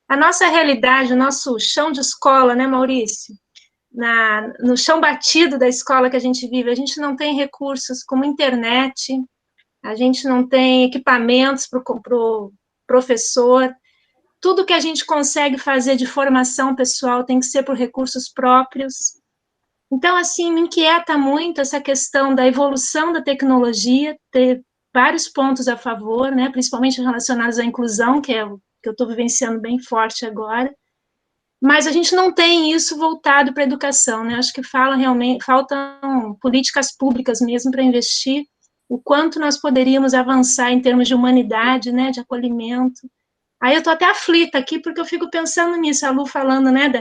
a nossa realidade, o nosso chão de escola, né, Maurício? No chão batido da escola que a gente vive, a gente não tem recursos como internet, a gente não tem equipamentos para o professor, tudo que a gente consegue fazer de formação pessoal tem que ser por recursos próprios. Então, assim, me inquieta muito essa questão da evolução da tecnologia, ter vários pontos a favor, né, principalmente relacionados à inclusão, que é o que eu estou vivenciando bem forte agora, mas a gente não tem isso voltado para a educação, né, acho que faltam políticas públicas mesmo para investir o quanto nós poderíamos avançar em termos de humanidade, né, de acolhimento. Aí eu estou até aflita aqui, porque eu fico pensando nisso, a Lu falando, né,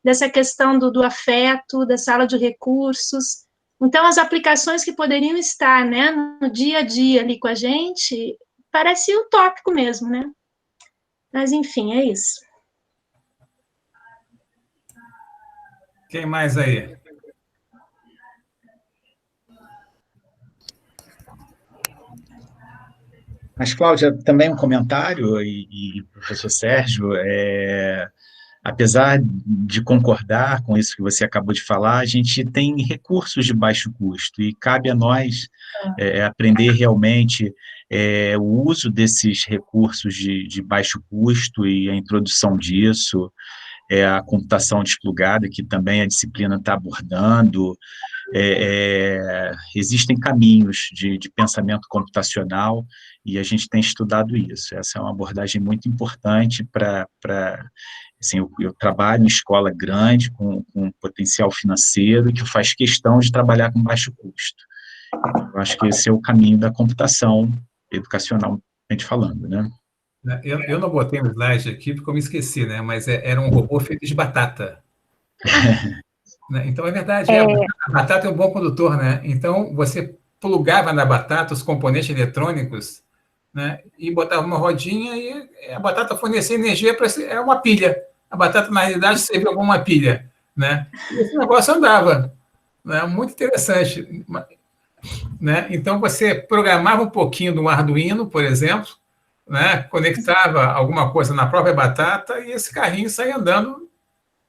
dessa questão do afeto, da sala de recursos. Então, as aplicações que poderiam estar, né, no dia a dia ali com a gente, parece utópico mesmo, né? Mas, enfim, é isso. Quem mais aí? Mas, Cláudia, também um comentário, e professor Sérgio, apesar de concordar com isso que você acabou de falar, a gente tem recursos de baixo custo, e cabe a nós aprender realmente o uso desses recursos de baixo custo e a introdução disso, a computação desplugada, que também a disciplina está abordando. Existem caminhos de pensamento computacional e a gente tem estudado isso. Essa é uma abordagem muito importante para assim, eu trabalho em escola grande, com potencial financeiro, e que faz questão de trabalhar com baixo custo. Eu acho que esse é o caminho da computação educacionalmente falando, né? Eu não botei um slide aqui porque eu me esqueci, né? Mas era um robô feito de batata. Então, é verdade, a batata é um bom condutor, né? Então, você plugava na batata os componentes eletrônicos, né? E botava uma rodinha e a batata fornecia energia para... É uma pilha. A batata, na realidade, servia como uma pilha, né? E esse negócio andava, né? Muito interessante, né? Então, você programava um pouquinho do Arduino, por exemplo, né? Conectava alguma coisa na própria batata e esse carrinho saía andando,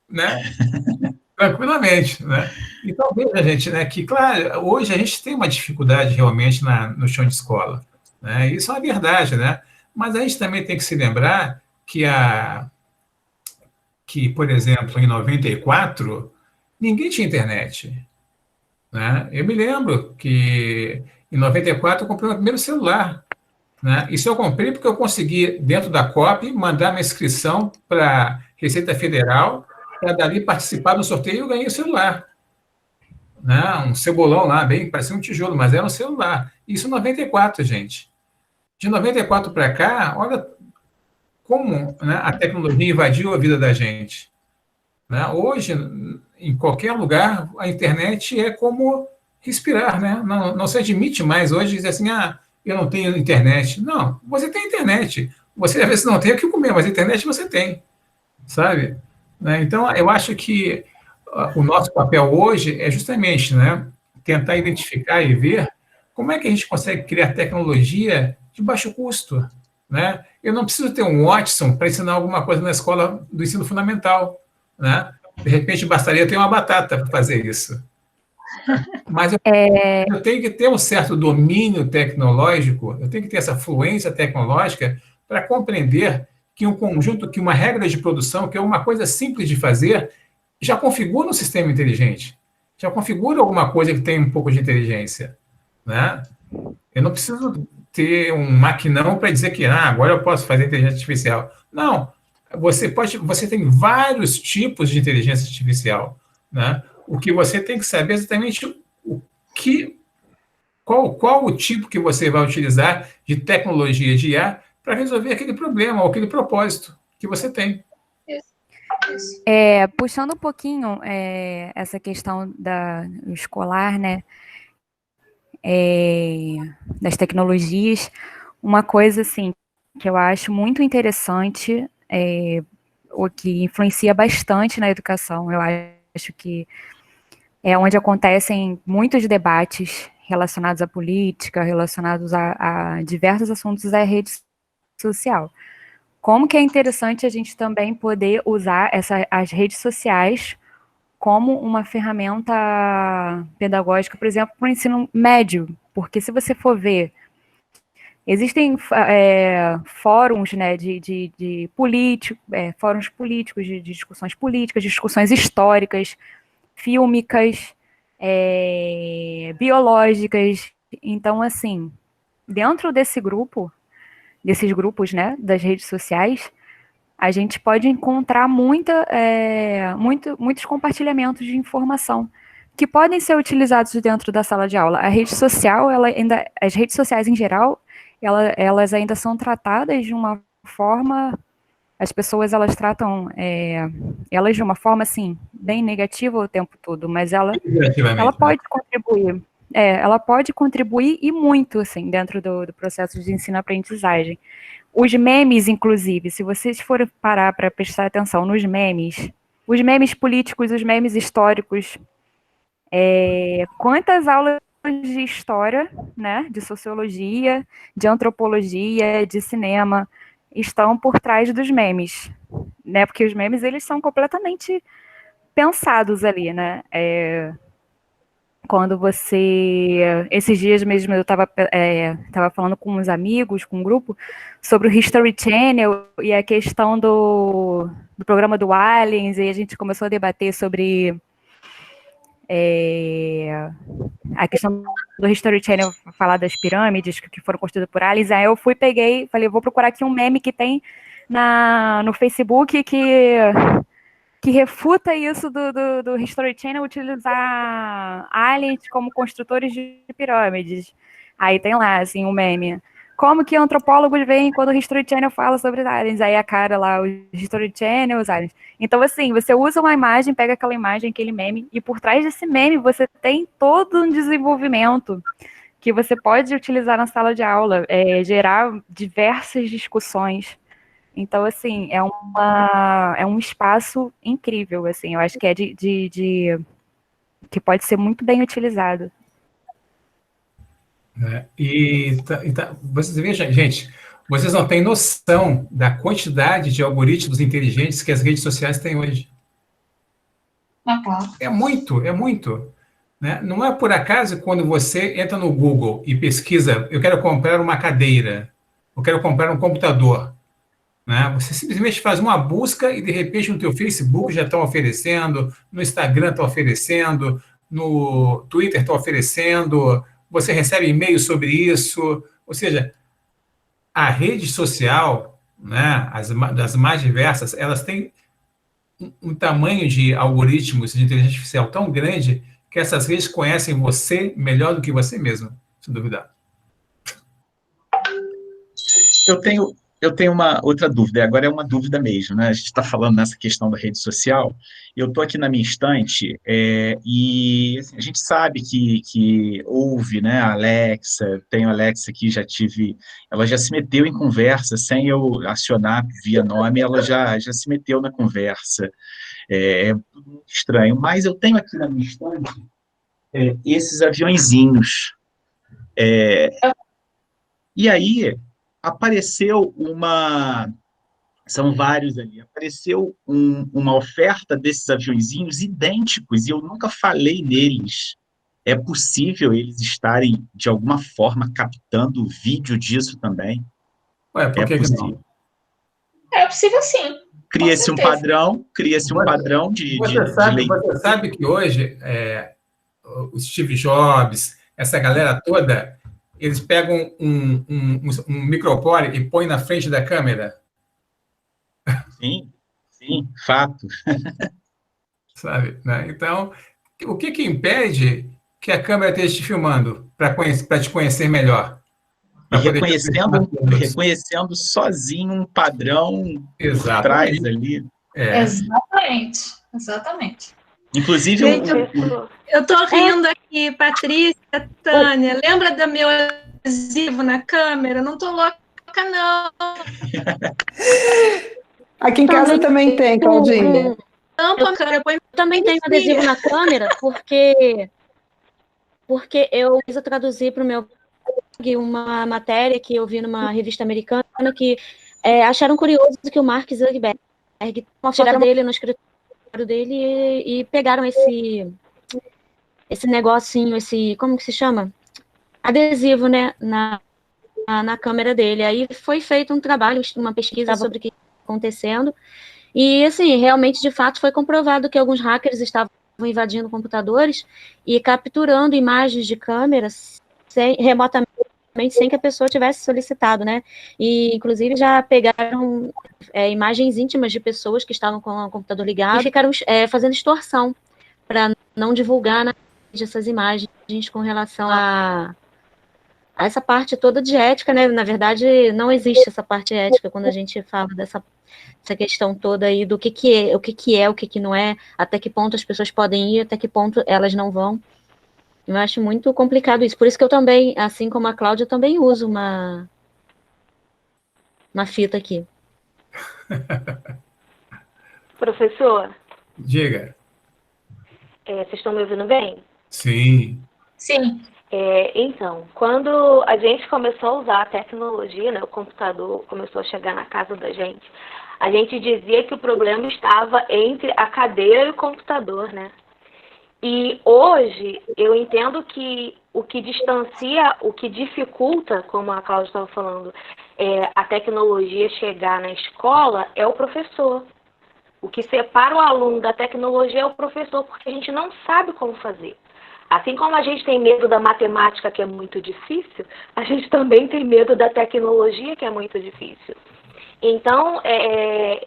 né? Tranquilamente, né? Então, veja, gente, né, que, claro, hoje a gente tem uma dificuldade realmente no chão de escola, né? Isso é uma verdade, né? Mas a gente também tem que se lembrar que, por exemplo, em 94, ninguém tinha internet, né? Eu me lembro que em 94 eu comprei o meu primeiro celular, né? Isso eu comprei porque eu consegui, dentro da COP, mandar minha inscrição para a Receita Federal, para dali participar do sorteio, eu ganhei o celular. Né? Um cebolão lá, bem, parecia um tijolo, mas era um celular. Isso em 94, gente. De 94 para cá, olha como, né, a tecnologia invadiu a vida da gente. Né? Hoje, em qualquer lugar, a internet é como respirar. Né? Não se admite mais hoje dizer assim, eu não tenho internet. Não, você tem internet. Você, às vezes, não tem o que comer, mas a internet você tem. Sabe? Então, eu acho que o nosso papel hoje é justamente, né, tentar identificar e ver como é que a gente consegue criar tecnologia de baixo custo. Né? Eu não preciso ter um Watson para ensinar alguma coisa na escola do ensino fundamental. Né? De repente, bastaria ter uma batata para fazer isso. Mas eu tenho que ter um certo domínio tecnológico, eu tenho que ter essa fluência tecnológica para compreender que um conjunto, que uma regra de produção, que é uma coisa simples de fazer, já configura um sistema inteligente, já configura alguma coisa que tem um pouco de inteligência, né? Eu não preciso ter um maquinão para dizer que agora eu posso fazer inteligência artificial. Não, você tem vários tipos de inteligência artificial, né? O que você tem que saber é exatamente qual o tipo que você vai utilizar de tecnologia de IA para resolver aquele problema ou aquele propósito que você tem. Puxando um pouquinho essa questão do escolar, né, das tecnologias, uma coisa assim que eu acho muito interessante, o que influencia bastante na educação, eu acho que é onde acontecem muitos debates relacionados à política, relacionados a diversos assuntos da rede social. Como que é interessante a gente também poder usar as redes sociais como uma ferramenta pedagógica, por exemplo, para o ensino médio, porque se você for ver, existem fóruns, né, fóruns políticos, de discussões políticas, discussões históricas, fílmicas, biológicas. Então, assim, dentro desses grupos, né, das redes sociais, a gente pode encontrar muitos compartilhamentos de informação que podem ser utilizados dentro da sala de aula. A rede social, as redes sociais em geral, elas ainda são tratadas de uma forma, as pessoas elas tratam elas de uma forma assim bem negativa o tempo todo, mas ela pode contribuir. Ela pode contribuir e muito assim dentro do processo de ensino-aprendizagem. Os memes, inclusive, se vocês forem parar para prestar atenção nos memes, os memes políticos, os memes históricos, quantas aulas de história, né, de sociologia, de antropologia, de cinema, estão por trás dos memes, né, porque os memes, eles são completamente pensados ali, né, quando esses dias mesmo eu estava falando com uns amigos, com um grupo, sobre o History Channel e a questão do programa do Aliens, e a gente começou a debater sobre a questão do History Channel, falar das pirâmides que foram construídas por aliens. Aí eu falei, eu vou procurar aqui um meme que tem no Facebook que refuta isso do History Channel utilizar aliens como construtores de pirâmides. Aí tem lá, assim, um meme. Como que antropólogos veem quando o History Channel fala sobre os aliens? Aí a cara lá, o History Channel, os aliens. Então, assim, você usa uma imagem, pega aquela imagem, aquele meme, e por trás desse meme você tem todo um desenvolvimento que você pode utilizar na sala de aula, gerar diversas discussões. Então, assim, é um espaço incrível, assim, eu acho que que pode ser muito bem utilizado. Vocês vejam, gente, vocês não têm noção da quantidade de algoritmos inteligentes que as redes sociais têm hoje. Claro. É muito. Né? Não é por acaso quando você entra no Google e pesquisa, eu quero comprar uma cadeira, eu quero comprar um computador. Né? Você simplesmente faz uma busca e, de repente, no teu Facebook já estão oferecendo, no Instagram estão oferecendo, no Twitter estão oferecendo, você recebe e-mails sobre isso. Ou seja, a rede social, né, das mais diversas, elas têm um tamanho de algoritmos de inteligência artificial tão grande que essas redes conhecem você melhor do que você mesmo, sem duvidar. Eu tenho uma outra dúvida, agora é uma dúvida mesmo, né? A gente está falando nessa questão da rede social, eu estou aqui na minha estante, e assim, a gente sabe que houve, né, a Alexa, tenho a Alexa que ela já se meteu em conversa, sem eu acionar via nome, ela já se meteu na conversa, é muito estranho, mas eu tenho aqui na minha estante esses aviõezinhos, e aí apareceu são vários ali, apareceu uma oferta desses aviõezinhos idênticos, e eu nunca falei neles, É possível eles estarem, de alguma forma, captando vídeo disso também? Ué, por É que que possível. não? É possível sim, com certeza. Cria-se um padrão Você sabe que hoje o Steve Jobs, essa galera toda, eles pegam um microfone e põem na frente da câmera, Sim, fato. sabe? Né? Então, o que que impede que a câmera esteja te filmando para te conhecer melhor? E Para poder te apresentar todos. reconhecendo sozinho um padrão por trás Exatamente. ali. Exatamente. Inclusive, Gente, eu tô rindo aqui, Patrícia, Tânia. Lembra do meu adesivo na câmera? Não tô louca, não. Aqui em casa também tem, Claudinha. Eu também tenho adesivo na câmera, porque eu quis traduzir para o meu blog uma matéria que eu vi numa revista americana que acharam curioso que o Mark Zuckerberg uma foto dele no escritório dele e pegaram esse negocinho, como que se chama? Adesivo, né, na câmera dele. Aí foi feito um trabalho, uma pesquisa sobre o que estava acontecendo. E, assim, realmente, de fato, foi comprovado que alguns hackers estavam invadindo computadores e capturando imagens de câmeras remotamente, sem que a pessoa tivesse solicitado, né? E, inclusive, já pegaram imagens íntimas de pessoas que estavam com o computador ligado e ficaram fazendo extorsão para não divulgar essas imagens com relação a essa parte toda de ética, né? Na verdade, não existe essa parte ética quando a gente fala dessa questão toda aí do que é, o que não é, até que ponto as pessoas podem ir, até que ponto elas não vão. Eu acho muito complicado isso. Por isso que eu também, assim como a Cláudia, também uso uma fita aqui. Professor, Diga. vocês estão me ouvindo bem? Sim. Sim. Então, quando a gente começou a usar a tecnologia, né, o computador começou a chegar na casa da gente, a gente dizia que o problema estava entre a cadeira e o computador, né? E hoje eu entendo que o que distancia, o que dificulta, como a Cláudia estava falando, a tecnologia chegar na escola é o professor. O que separa o aluno da tecnologia é o professor, porque a gente não sabe como fazer. Assim como a gente tem medo da matemática, que é muito difícil, a gente também tem medo da tecnologia, que é muito difícil. Então,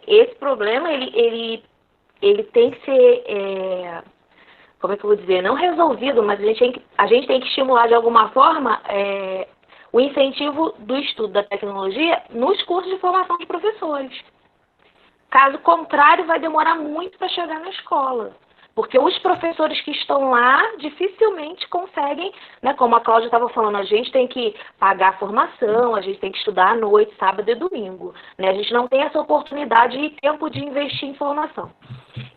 esse problema, ele tem que ser, como é que eu vou dizer, não resolvido, mas a gente tem que estimular de alguma forma o incentivo do estudo da tecnologia nos cursos de formação de professores. Caso contrário, vai demorar muito para chegar na escola. Porque os professores que estão lá dificilmente conseguem, né, como a Cláudia estava falando, a gente tem que pagar a formação, a gente tem que estudar à noite, sábado e domingo. Né? A gente não tem essa oportunidade e tempo de investir em formação.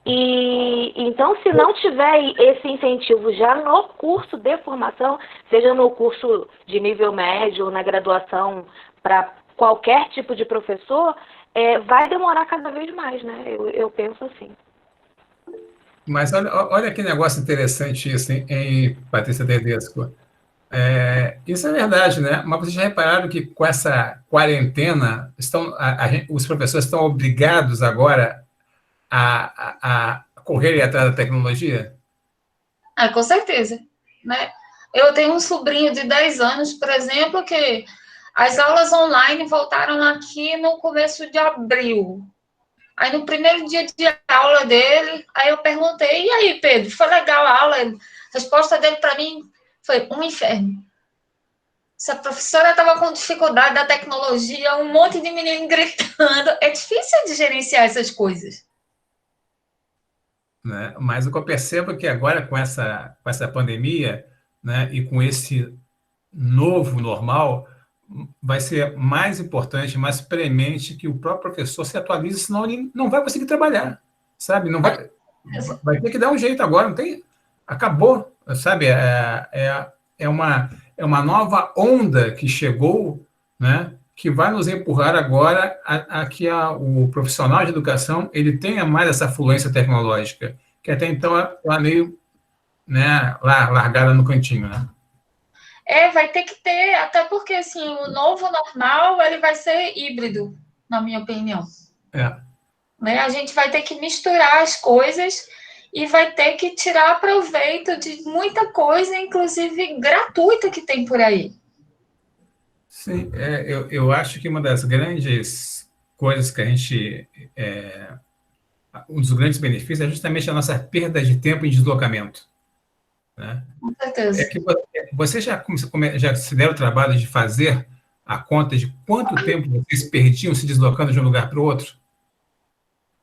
E então, se não tiver esse incentivo já no curso de formação, seja no curso de nível médio ou na graduação para qualquer tipo de professor, vai demorar cada vez mais, né? Eu penso assim. Mas olha que negócio interessante isso, hein, Patrícia Tedesco. Isso é verdade, né? Mas vocês já repararam que com essa quarentena, os professores estão obrigados agora a correrem atrás da tecnologia? Com certeza. Né? Eu tenho um sobrinho de 10 anos, por exemplo, que as aulas online voltaram aqui no começo de abril. Aí, no primeiro dia de aula dele, aí eu perguntei, e aí, Pedro, foi legal a aula? A resposta dele para mim foi um inferno. Se a professora estava com dificuldade da tecnologia, um monte de menino gritando, é difícil de gerenciar essas coisas. Né? Mas o que eu percebo é que agora, com essa pandemia, né, e com esse novo normal, vai ser mais importante, mais premente que o próprio professor se atualize, senão ele não vai conseguir trabalhar, sabe? Não vai ter que dar um jeito agora, não tem, acabou, sabe? É uma nova onda que chegou, né? Que vai nos empurrar agora a que o profissional de educação ele tenha mais essa fluência tecnológica, que até então era meio né, lá largada no cantinho, né? Vai ter que ter, até porque, assim, o novo normal, ele vai ser híbrido, na minha opinião. Né? A gente vai ter que misturar as coisas e vai ter que tirar proveito de muita coisa, inclusive gratuita, que tem por aí. Sim, eu acho que uma das grandes coisas que a gente... um dos grandes benefícios é justamente a nossa perda de tempo em deslocamento. Né? Com certeza. Que você já se deu o trabalho de fazer a conta de quanto tempo vocês perdiam se deslocando de um lugar para o outro?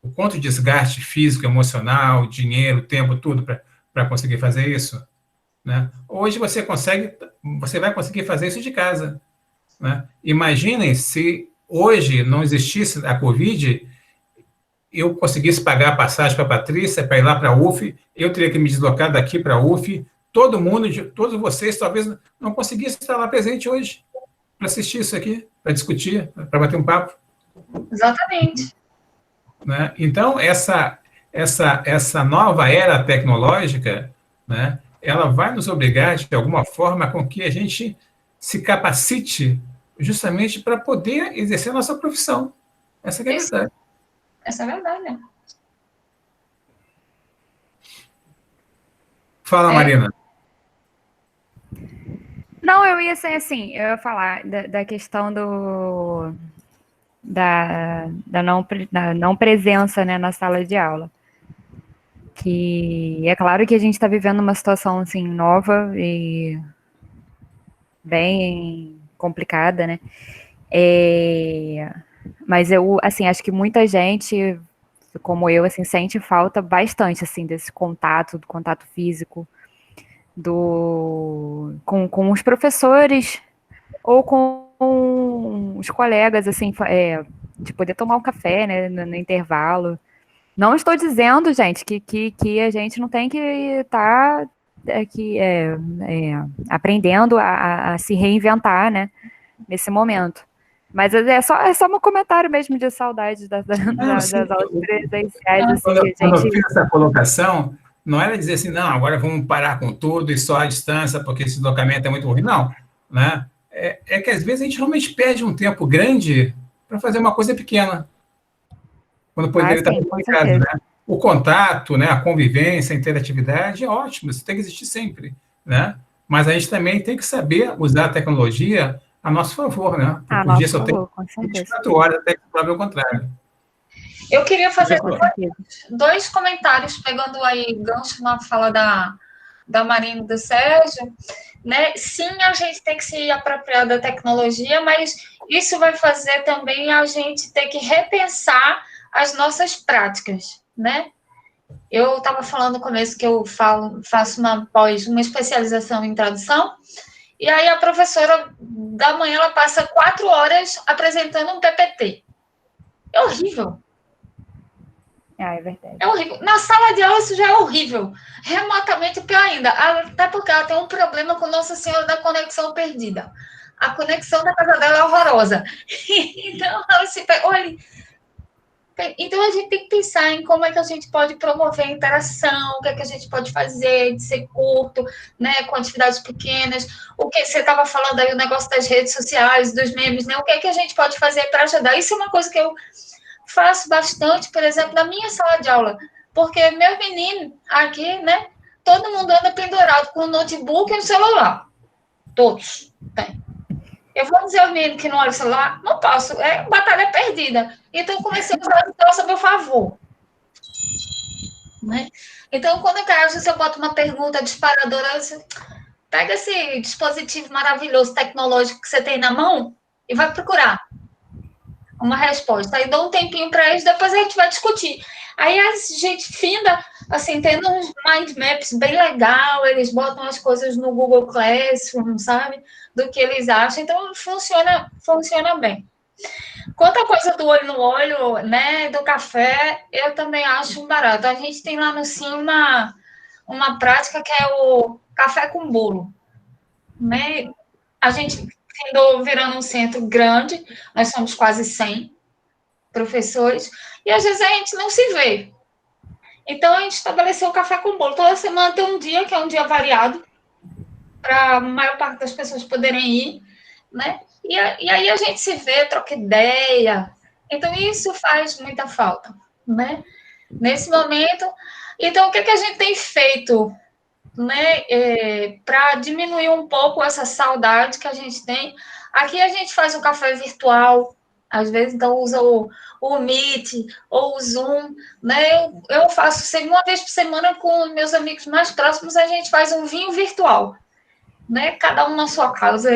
O quanto desgaste físico, emocional, dinheiro, tempo, tudo para conseguir fazer isso? Né? Hoje você vai conseguir fazer isso de casa. Né? Imaginem se hoje não existisse a Covid, eu conseguisse pagar a passagem para a Patrícia, para ir lá para a UF, eu teria que me deslocar daqui para a UF, todo mundo, todos vocês, talvez não conseguissem estar lá presente hoje para assistir isso aqui, para discutir, para bater um papo. Exatamente. Né? Então, essa nova era tecnológica, né, ela vai nos obrigar, de alguma forma, com que a gente se capacite justamente para poder exercer a nossa profissão. Essa é a verdade. Essa é a verdade, né? Fala, Marina. Não, eu ia ser assim, eu ia falar da questão da não presença, né, na sala de aula. Que é claro que a gente está vivendo uma situação assim nova e bem complicada, né? Mas eu, assim, acho que muita gente, como eu, assim, sente falta bastante, assim, desse contato, do contato físico, com os professores ou com os colegas, assim, de poder tomar um café, né, no intervalo. Não estou dizendo, gente, que a gente não tem que estar aprendendo a se reinventar, né, nesse momento. Mas é só um comentário mesmo de saudade das aulas presenciais. Assim, quando eu fiz essa colocação, não era dizer assim, não, agora vamos parar com tudo e só a distância, porque esse deslocamento é muito ruim. Não, né? É que às vezes a gente realmente perde um tempo grande para fazer uma coisa pequena, quando poderia estar complicado, né? O contato, né, a convivência, a interatividade é ótimo, isso tem que existir sempre, né? Mas a gente também tem que saber usar a tecnologia a nosso favor, né? Porque o dia só tem 24 horas até que prove o contrário. Eu queria fazer dois comentários, pegando aí gancho na fala da Marina e do Sérgio. Né? Sim, a gente tem que se apropriar da tecnologia, mas isso vai fazer também a gente ter que repensar as nossas práticas, né? Eu estava falando no começo que eu faço uma especialização em tradução, e aí a professora da manhã ela passa 4 horas apresentando um PPT. É horrível. É verdade. É horrível. Na sala de aula isso já é horrível. Remotamente pior ainda. Até porque ela tem um problema com Nossa Senhora da conexão perdida. A conexão da casa dela é horrorosa. Então, olha... Então, a gente tem que pensar em como é que a gente pode promover a interação, o que é que a gente pode fazer de ser curto, né, com atividades pequenas. O que você estava falando aí, o negócio das redes sociais, dos memes, né? O que é que a gente pode fazer para ajudar? Isso é uma coisa que eu faço bastante, por exemplo, na minha sala de aula, porque meus meninos aqui, né, todo mundo anda pendurado com o notebook e o celular. Todos têm. Eu vou dizer aos meninos que não olham o celular, não posso, é batalha perdida. Então, eu comecei a falar a meu favor. Né? Então, quando eu boto uma pergunta disparadora, pega esse dispositivo maravilhoso, tecnológico que você tem na mão e vai procurar uma resposta. Aí dou um tempinho para eles, depois a gente vai discutir. Aí a gente finda, assim, tendo uns mind maps bem legal, eles botam as coisas no Google Classroom, sabe? Do que eles acham. Então, funciona bem. Quanto à coisa do olho no olho, né, do café, eu também acho um barato. A gente tem lá no CIM uma prática que é o café com bolo. Né? A gente andou virando um centro grande, nós somos quase 100 professores, e às vezes a gente não se vê. Então, a gente estabeleceu o café com bolo. Toda semana tem um dia, que é um dia variado, para a maior parte das pessoas poderem ir, né? E aí a gente se vê, troca ideia. Então, isso faz muita falta, né? Nesse momento. Então, o que a gente tem feito, né, para diminuir um pouco essa saudade que a gente tem? Aqui a gente faz um café virtual, às vezes então usa o Meet ou o Zoom, né? Eu faço uma vez por semana com meus amigos mais próximos, a gente faz um vinho virtual, né? Cada um na sua casa.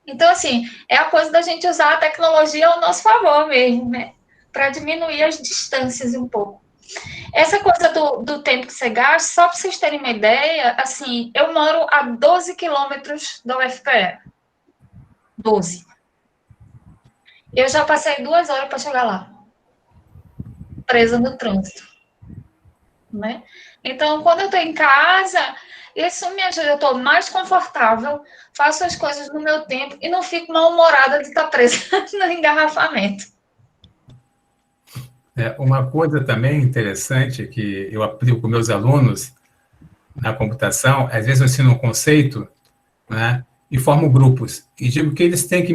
Então, assim, é a coisa da gente usar a tecnologia ao nosso favor mesmo, né? Para diminuir as distâncias um pouco. Essa coisa do tempo que você gasta, só para vocês terem uma ideia, assim, eu moro a 12 quilômetros da UFPE. 12. Eu já passei 2 horas para chegar lá, presa no trânsito, né? Então, quando eu estou em casa, isso me ajuda, eu estou mais confortável, faço as coisas no meu tempo e não fico mal-humorada de estar presa no engarrafamento. Uma coisa também interessante que eu aplico com meus alunos na computação, às vezes eu ensino um conceito, né, e formo grupos, e digo que eles têm que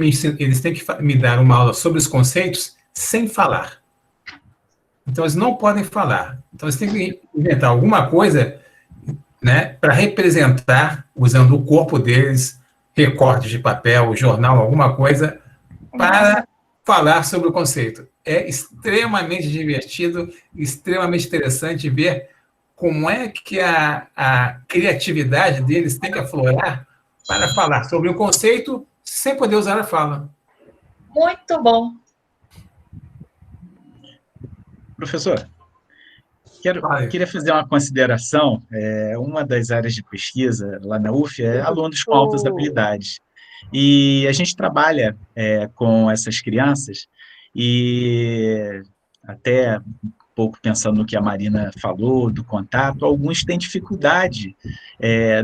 me dar uma aula sobre os conceitos sem falar. Então, eles não podem falar. Então, eles têm que inventar alguma coisa, né, para representar, usando o corpo deles, recortes de papel, jornal, alguma coisa, para falar sobre o conceito. É extremamente divertido, extremamente interessante ver como é que a criatividade deles tem que aflorar para falar sobre o conceito sem poder usar a fala. Muito bom. Professor, queria fazer uma consideração. Uma das áreas de pesquisa lá na UF é alunos com altas habilidades. E a gente trabalha com essas crianças e até um pouco pensando no que a Marina falou, do contato, alguns têm dificuldade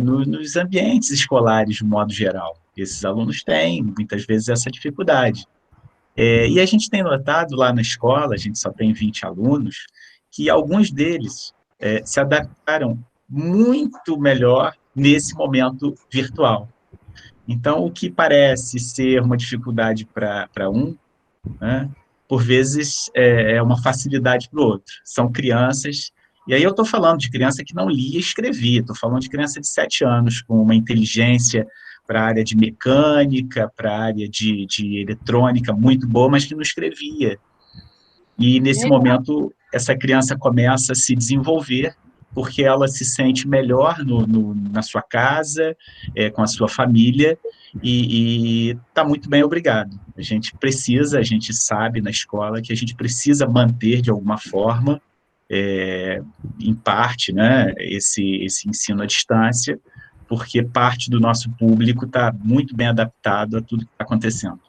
nos ambientes escolares, de modo geral. Esses alunos têm, muitas vezes, essa dificuldade. E a gente tem notado lá na escola, a gente só tem 20 alunos, que alguns deles se adaptaram muito melhor nesse momento virtual. Então, o que parece ser uma dificuldade para um, né, por vezes é uma facilidade para o outro. São crianças, e aí eu estou falando de criança que não lia e escrevia, estou falando de criança de 7 anos, com uma inteligência para a área de mecânica, para a área de eletrônica muito boa, mas que não escrevia. E, nesse momento, essa criança começa a se desenvolver, porque ela se sente melhor na sua casa, com a sua família, e está muito bem, obrigado. A gente sabe na escola que a gente precisa manter, de alguma forma, em parte, né, esse ensino à distância, porque parte do nosso público está muito bem adaptado a tudo que está acontecendo.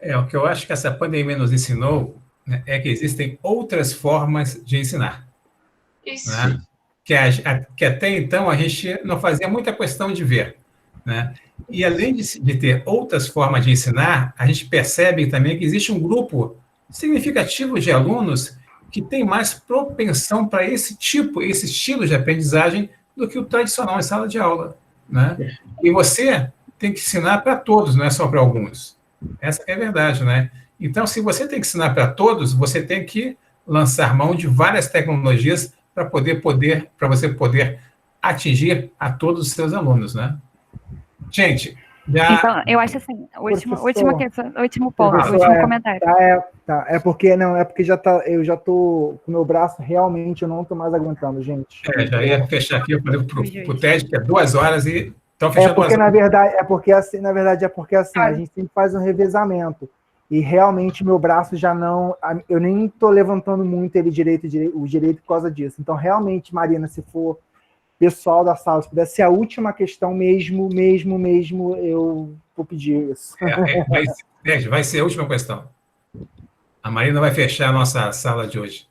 O que eu acho que essa pandemia nos ensinou, né, é que existem outras formas de ensinar. Isso. Né? Que até então a gente não fazia muita questão de ver. Né? E além de ter outras formas de ensinar, a gente percebe também que existe um grupo significativo de alunos que tem mais propensão para esse estilo de aprendizagem do que o tradicional em sala de aula. Né? E você tem que ensinar para todos, não é só para alguns. Essa é a verdade, né? Então, se você tem que ensinar para todos, você tem que lançar mão de várias tecnologias para você poder atingir a todos os seus alunos, né? Gente, Então, eu acho assim, último ponto, último comentário. É porque eu já tô com o meu braço, realmente, eu não estou mais aguentando, gente. Já ia fechar aqui, eu falei para o TED, que é 2 horas e estão fechando 2 horas. Na verdade, a gente sempre faz um revezamento. E realmente meu braço já não... Eu nem estou levantando muito o direito por causa disso. Então, realmente, Marina, se for pessoal da sala, se puder ser a última questão mesmo, eu vou pedir isso. Vai ser a última questão. A Marina vai fechar a nossa sala de hoje.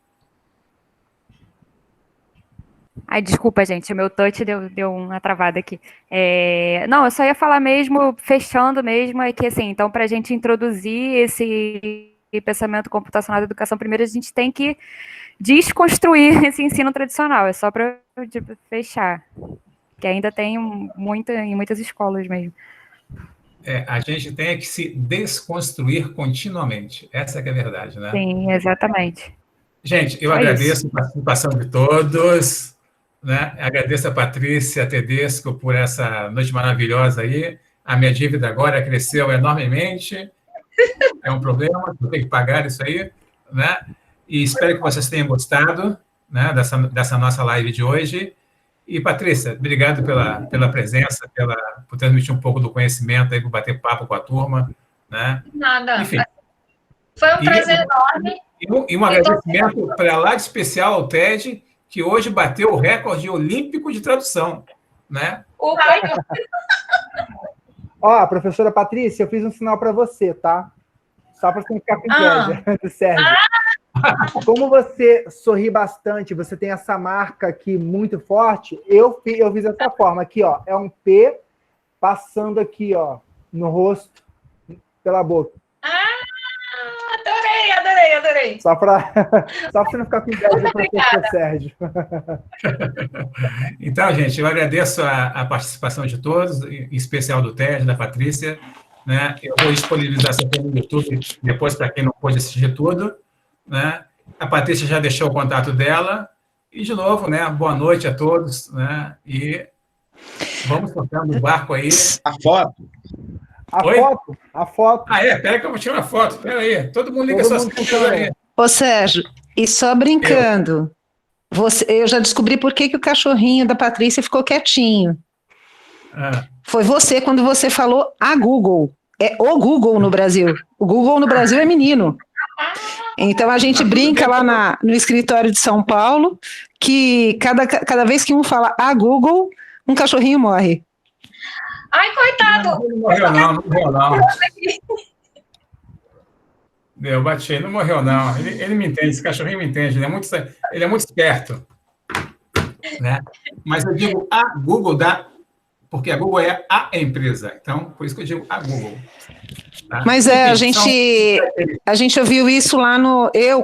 Ai, desculpa, gente, o meu touch deu uma travada aqui. Não, eu só ia falar mesmo, fechando mesmo, é que, assim, então, para a gente introduzir esse pensamento computacional da educação, primeiro a gente tem que desconstruir esse ensino tradicional, é só para fechar, que ainda tem em muitas escolas mesmo. A gente tem que se desconstruir continuamente, essa que é a verdade, né? Sim, exatamente. Gente, eu agradeço a participação de todos, né? Agradeço a Patrícia Tedesco por essa noite maravilhosa aí. A minha dívida agora cresceu enormemente, é um problema, eu tenho que pagar isso aí, né? E espero que vocês tenham gostado, né, dessa nossa live de hoje. E, Patrícia, obrigado pela presença, por transmitir um pouco do conhecimento aí, por bater papo com a turma, né? Nada. Enfim. Foi um prazer enorme. E um agradecimento para lá de especial ao TED, que hoje bateu o recorde olímpico de tradução, né? Ó, professora Patrícia, eu fiz um sinal para você, tá? Só para você não ficar com inveja do Sérgio. Como você sorri bastante, você tem essa marca aqui muito forte, eu fiz dessa forma. Aqui, ó, é um P passando aqui, ó, no rosto, pela boca. Adorei. Só para você não ficar com inveja do professor Sérgio. Então, gente, eu agradeço a participação de todos, em especial do TED, da Patrícia, né? Eu vou disponibilizar essa coisa no YouTube depois para quem não pôde assistir tudo, né? A Patrícia já deixou o contato dela. E, de novo, né? Boa noite a todos, né? E vamos tocando o barco aí. A foto. A foto. Pera que eu vou tirar uma foto. Pera aí. Todo mundo liga suas câmeras aí. Ô, Sérgio, e só brincando, eu já descobri por que o cachorrinho da Patrícia ficou quietinho. Foi você quando você falou a Google. É o Google no Brasil. O Google no Brasil é menino. Então a gente brinca lá no escritório de São Paulo que cada vez que um fala a Google, um cachorrinho morre. Ai, coitado! Não morreu não. Eu bati, não morreu não. Ele me entende, esse cachorrinho me entende, ele é muito esperto. Né? Mas eu digo a Google porque a Google é a empresa. Então, por isso que eu digo a Google. Tá? Mas a gente ouviu isso lá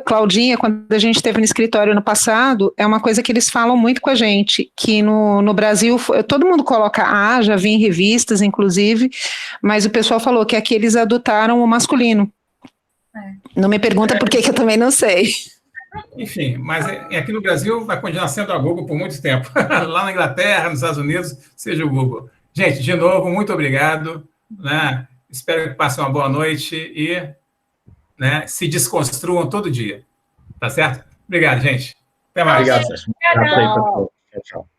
Claudinha, quando a gente esteve no escritório no passado, é uma coisa que eles falam muito com a gente, que no Brasil, todo mundo coloca já vi em revistas, inclusive, mas o pessoal falou que aqui eles adotaram o masculino. Não me pergunta por que eu também não sei. Enfim, mas aqui no Brasil vai continuar sendo a Google por muito tempo. Lá na Inglaterra, nos Estados Unidos, seja o Google. Gente, de novo, muito obrigado, né? Espero que passem uma boa noite e, né, se desconstruam todo dia. Tá certo? Obrigado, gente. Até mais. Obrigado, Sérgio. Tchau.